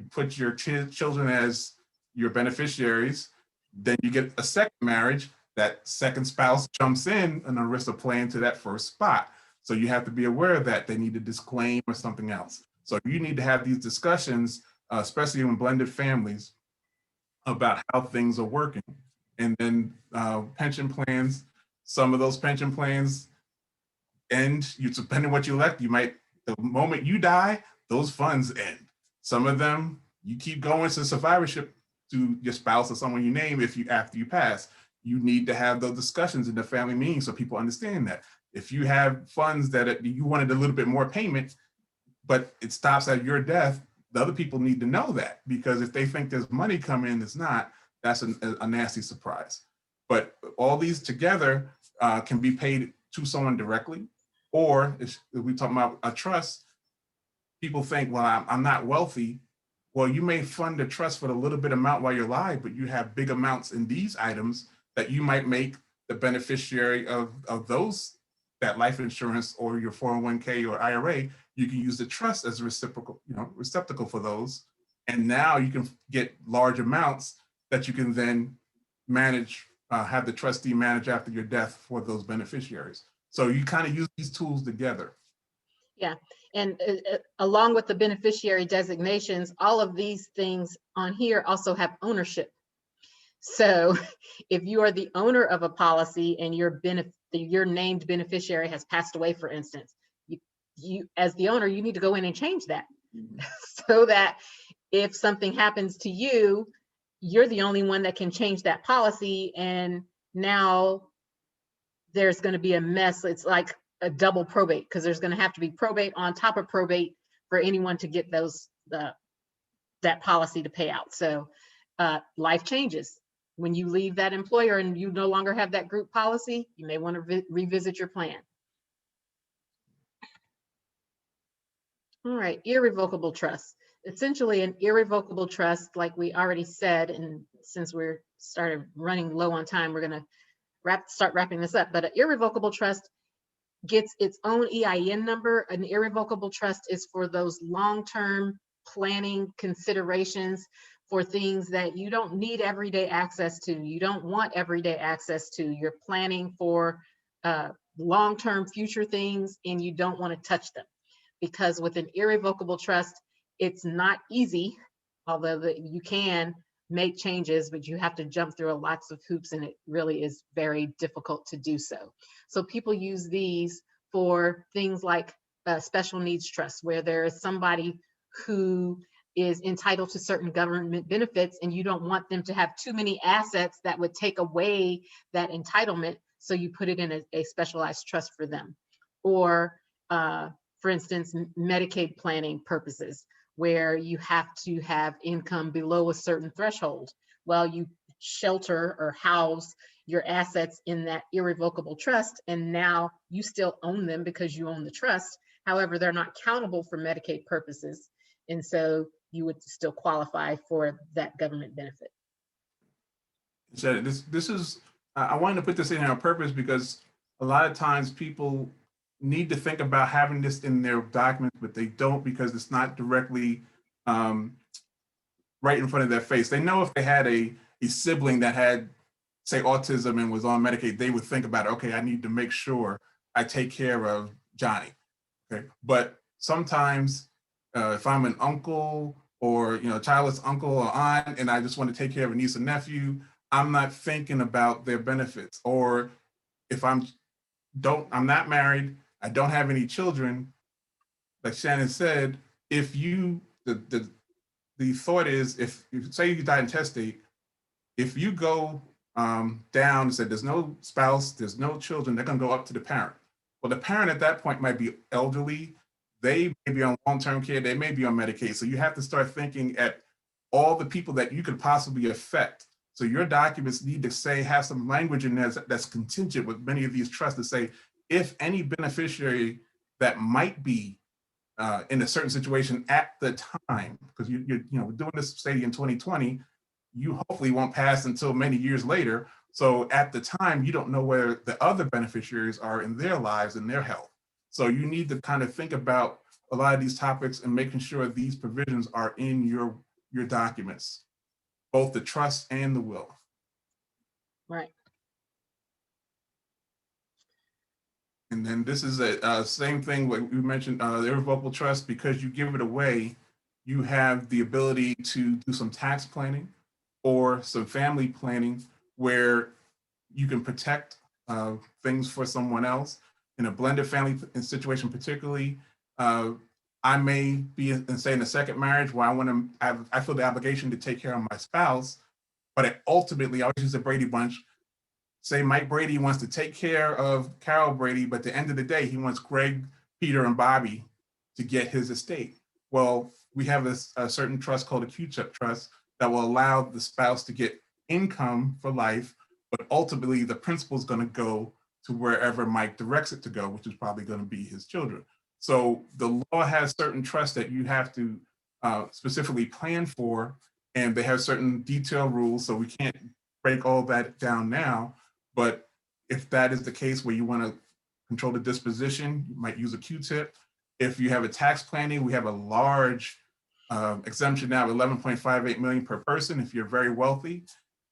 put your children as your beneficiaries. Then you get a second marriage, that second spouse jumps in an ERISA plan to that first spot. So you have to be aware of that. They need to disclaim or something else. So you need to have these discussions, especially in blended families, about how things are working. And then pension plans, some of those pension plans end, depending on what you elect, the moment you die, those funds end. Some of them, you keep going to survivorship to your spouse or someone you name after you pass. You need to have those discussions in the family meeting so people understand that. If you have funds that you wanted a little bit more payment, but it stops at your death, the other people need to know that, because if they think there's money coming in, it's not, that's a nasty surprise. But all these together can be paid to someone directly, or if we talk about a trust, people think, well, I'm not wealthy. Well, you may fund a trust for a little bit amount while you're alive, but you have big amounts in these items that you might make the beneficiary of those, that life insurance or your 401k or IRA. You can use the trust as a receptacle for those. And now you can get large amounts that you can then manage, have the trustee manage after your death for those beneficiaries. So you kind of use these tools together. Yeah, and along with the beneficiary designations, all of these things on here also have ownership. So if you are the owner of a policy and your named beneficiary has passed away, for instance, you as the owner, you need to go in and change that so that if something happens to you, you're the only one that can change that policy. And now there's going to be a mess. It's like a double probate, because there's going to have to be probate on top of probate for anyone to get that policy to pay out. So life changes. When you leave that employer and you no longer have that group policy, you may want to revisit your plan. All right, irrevocable trust. Essentially an irrevocable trust, like we already said, and since we're started running low on time, we're going to start wrapping this up. But an irrevocable trust gets its own EIN number. An irrevocable trust is for those long-term planning considerations for things that you don't need everyday access to, you don't want everyday access to. You're planning for long-term future things and you don't want to touch them. Because with an irrevocable trust, it's not easy, although you can make changes, but you have to jump through lots of hoops and it really is very difficult to do so. So people use these for things like special needs trusts, where there is somebody who is entitled to certain government benefits and you don't want them to have too many assets that would take away that entitlement. So you put it in a specialized trust for them. Or for instance, Medicaid planning purposes, where you have to have income below a certain threshold. Well, you shelter or house your assets in that irrevocable trust, and now you still own them because you own the trust. However, they're not countable for Medicaid purposes, and so you would still qualify for that government benefit. So this is, I wanted to put this in here on purpose because a lot of times people need to think about having this in their documents, but they don't because it's not directly right in front of their face. They know if they had a sibling that had, say, autism and was on Medicaid, they would think about, okay, I need to make sure I take care of Johnny. Okay, but sometimes if I'm an uncle or childless uncle or aunt, and I just want to take care of a niece and nephew, I'm not thinking about their benefits. Or if I'm not married, I don't have any children, like Shannon said, if you the thought is, if say you die intestate, if you go down and say there's no spouse, there's no children, they're going to go up to the parent. Well, the parent at that point might be elderly. They may be on long-term care. They may be on Medicaid. So you have to start thinking at all the people that you could possibly affect. So your documents need to have some language in there that's contingent with many of these trusts to say, if any beneficiary that might be in a certain situation at the time, because you're doing this, say, in 2020, you hopefully won't pass until many years later. So at the time, you don't know where the other beneficiaries are in their lives and their health. So you need to kind of think about a lot of these topics and making sure these provisions are in your documents, both the trust and the will. Right. And then this is a same thing what we mentioned, the irrevocable trust, because you give it away, you have the ability to do some tax planning or some family planning where you can protect things for someone else. In a blended family situation particularly, I may be in a second marriage where I feel the obligation to take care of my spouse, but ultimately I always use the Brady Bunch. Say Mike Brady wants to take care of Carol Brady, but at the end of the day, he wants Greg, Peter, and Bobby to get his estate. Well, we have a certain trust called a Q-tip trust that will allow the spouse to get income for life, but ultimately the principal is going to go to wherever Mike directs it to go, which is probably going to be his children. So the law has certain trusts that you have to specifically plan for, and they have certain detailed rules, so we can't break all that down now. But if that is the case where you want to control the disposition, you might use a Q-tip. If you have a tax planning, we have a large exemption now, 11.58 million per person if you're very wealthy,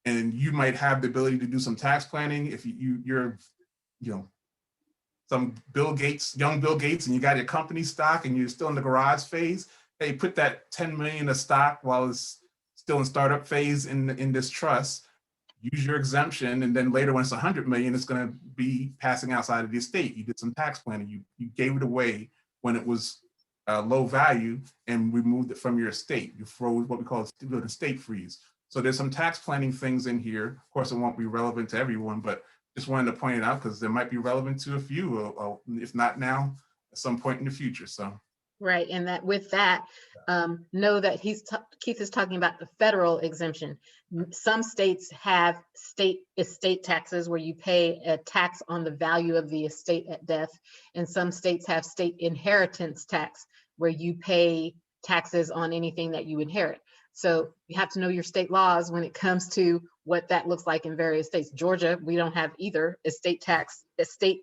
and you might have the ability to do some tax planning if you're some young Bill Gates, and you got your company stock and you're still in the garage phase. Hey, put that 10 million of stock while it's still in startup phase in this trust. Use your exemption, and then later when it's 100 million, it's going to be passing outside of the estate. You did some tax planning. You gave it away when it was low value and removed it from your estate. You froze what we call an estate freeze. So there's some tax planning things in here. Of course, it won't be relevant to everyone, but just wanted to point it out because there might be relevant to a few, or if not now, at some point in the future. So. Right, and that with that, know that Keith is talking about the federal exemption. Some states have state estate taxes where you pay a tax on the value of the estate at death, and some states have state inheritance tax where you pay taxes on anything that you inherit. So you have to know your state laws when it comes to what that looks like in various states. Georgia, we don't have either estate tax, estate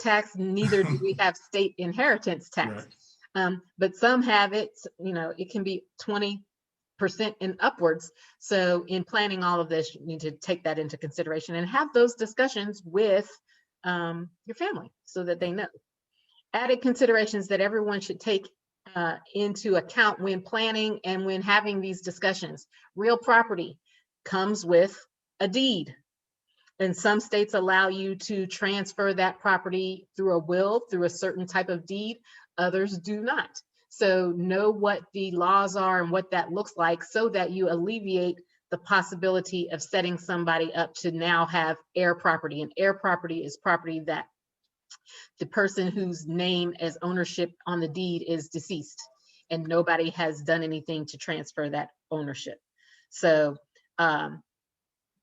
tax, neither do we have state inheritance tax. But some have it, it can be 20% and upwards. So in planning all of this, you need to take that into consideration and have those discussions with your family so that they know. Added considerations that everyone should take into account when planning and when having these discussions. Real property comes with a deed. And some states allow you to transfer that property through a will, through a certain type of deed. Others do not. So know what the laws are and what that looks like so that you alleviate the possibility of setting somebody up to now have heir property. And heir property is property that the person whose name as ownership on the deed is deceased and nobody has done anything to transfer that ownership. So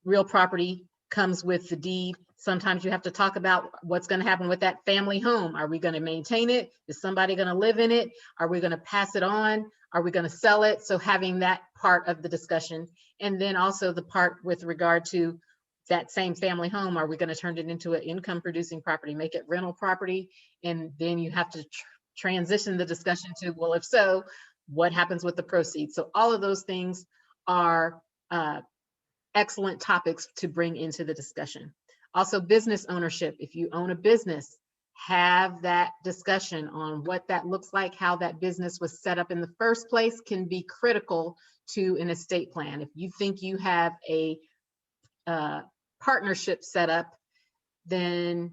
real property comes with the deed. Sometimes you have to talk about what's going to happen with that family home. Are we going to maintain it? Is somebody going to live in it? Are we going to pass it on? Are we going to sell it? So having that part of the discussion. And then also the part with regard to that same family home, are we going to turn it into an income producing property, make it rental property? And then you have to transition the discussion to, well, if so, what happens with the proceeds? So all of those things are excellent topics to bring into the discussion. Also, business ownership. If you own a business, have that discussion on what that looks like, how that business was set up in the first place can be critical to an estate plan. If you think you have a partnership set up, then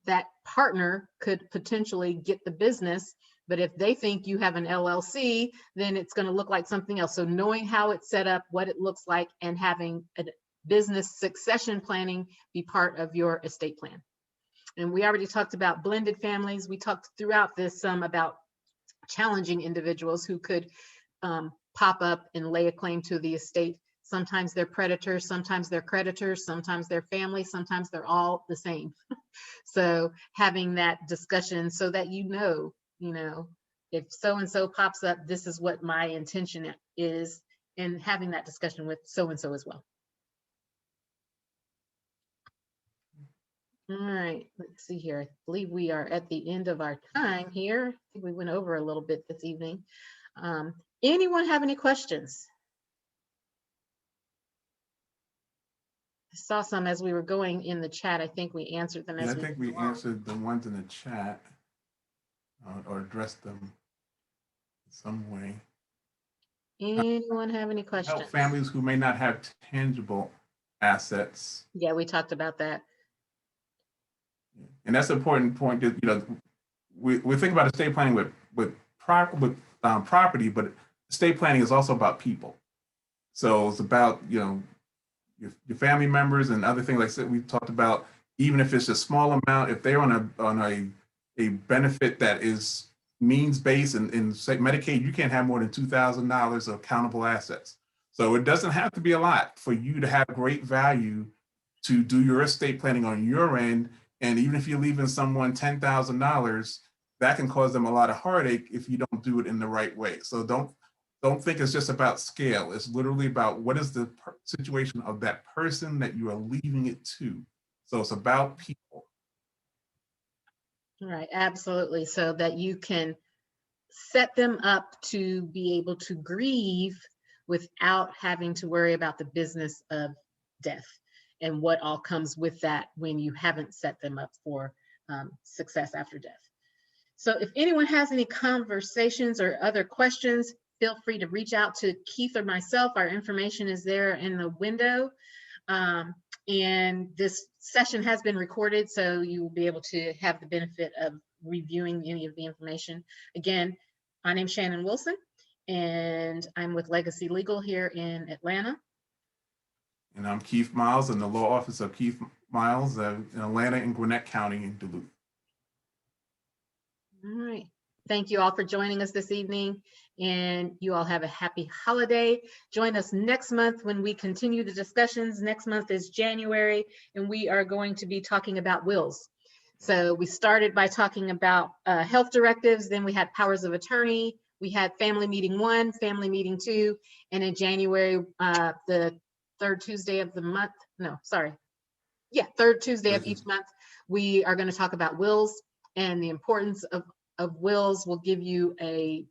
that partner could potentially get the business. But if they think you have an LLC, then it's going to look like something else. So knowing how it's set up, what it looks like, and having a business succession planning be part of your estate plan. And we already talked about blended families. We talked throughout this about challenging individuals who could pop up and lay a claim to the estate. Sometimes they're predators, sometimes they're creditors, sometimes they're family, sometimes they're all the same. So having that discussion so that you know, if so-and-so pops up, this is what my intention is, and having that discussion with so-and-so as well. All right, let's see here. I believe we are at the end of our time here. I think we went over a little bit this evening. Anyone have any questions? I saw some as we were going in the chat. I think we answered them. Yeah, I think we answered the ones in the chat or addressed them in some way. Anyone have any questions? Help families who may not have tangible assets. Yeah, we talked about that. And that's an important point that, we think about estate planning with property, but estate planning is also about people. So it's about, your family members and other things like that we talked about. Even if it's a small amount, if they're on a benefit that is means-based, and say Medicaid, you can't have more than $2,000 of countable assets. So it doesn't have to be a lot for you to have great value to do your estate planning on your end. And even if you're leaving someone $10,000, that can cause them a lot of heartache if you don't do it in the right way. So don't think it's just about scale. It's literally about what is the situation of that person that you are leaving it to. So it's about people. Right, absolutely. So that you can set them up to be able to grieve without having to worry about the business of death and what all comes with that when you haven't set them up for success after death. So if anyone has any conversations or other questions, feel free to reach out to Keith or myself. Our information is there in the window. And this session has been recorded, so you will be able to have the benefit of reviewing any of the information. Again, my name's Shannon Wilson, and I'm with Legacy Legal here in Atlanta. And I'm Keith Miles in the law office of Keith Miles in Atlanta and Gwinnett County in Duluth. All right. Thank you all for joining us this evening, and you all have a happy holiday. Join us next month when we continue the discussions. Next month is January, and we are going to be talking about wills. So we started by talking about health directives, then we had powers of attorney, we had family meeting 1, family meeting 2, and in January, the third Tuesday of the month, third Tuesday of each month, we are going to talk about wills and the importance of of wills will give you a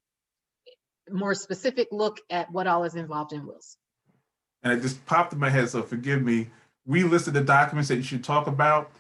more specific look at what all is involved in wills. And it just popped in my head, so forgive me. We listed the documents that you should talk about.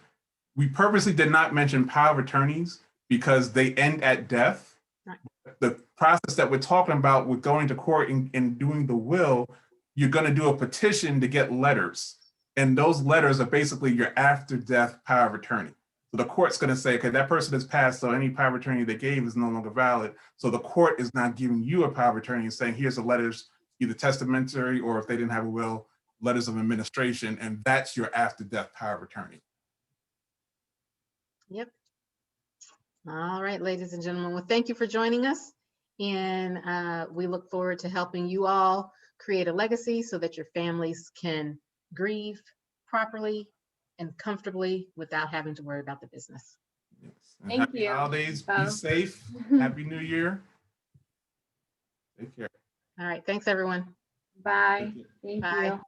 We purposely did not mention power of attorneys because they end at death. Right. The process that we're talking about with going to court and doing the will, you're going to do a petition to get letters. And those letters are basically your after death power of attorney. So the court's going to say, okay, that person has passed, so any power of attorney they gave is no longer valid. So the court is not giving you a power of attorney and saying, here's the letters, either testamentary or if they didn't have a will, letters of administration, and that's your after death power of attorney. Yep. All right, ladies and gentlemen. Well, thank you for joining us. And we look forward to helping you all create a legacy so that your families can grieve properly and comfortably without having to worry about the business. Yes. And Thank happy you. holidays. Be both. safe. Happy New Year. Take care. All right. Thanks, everyone. Bye. Thank you. Thank Bye. you.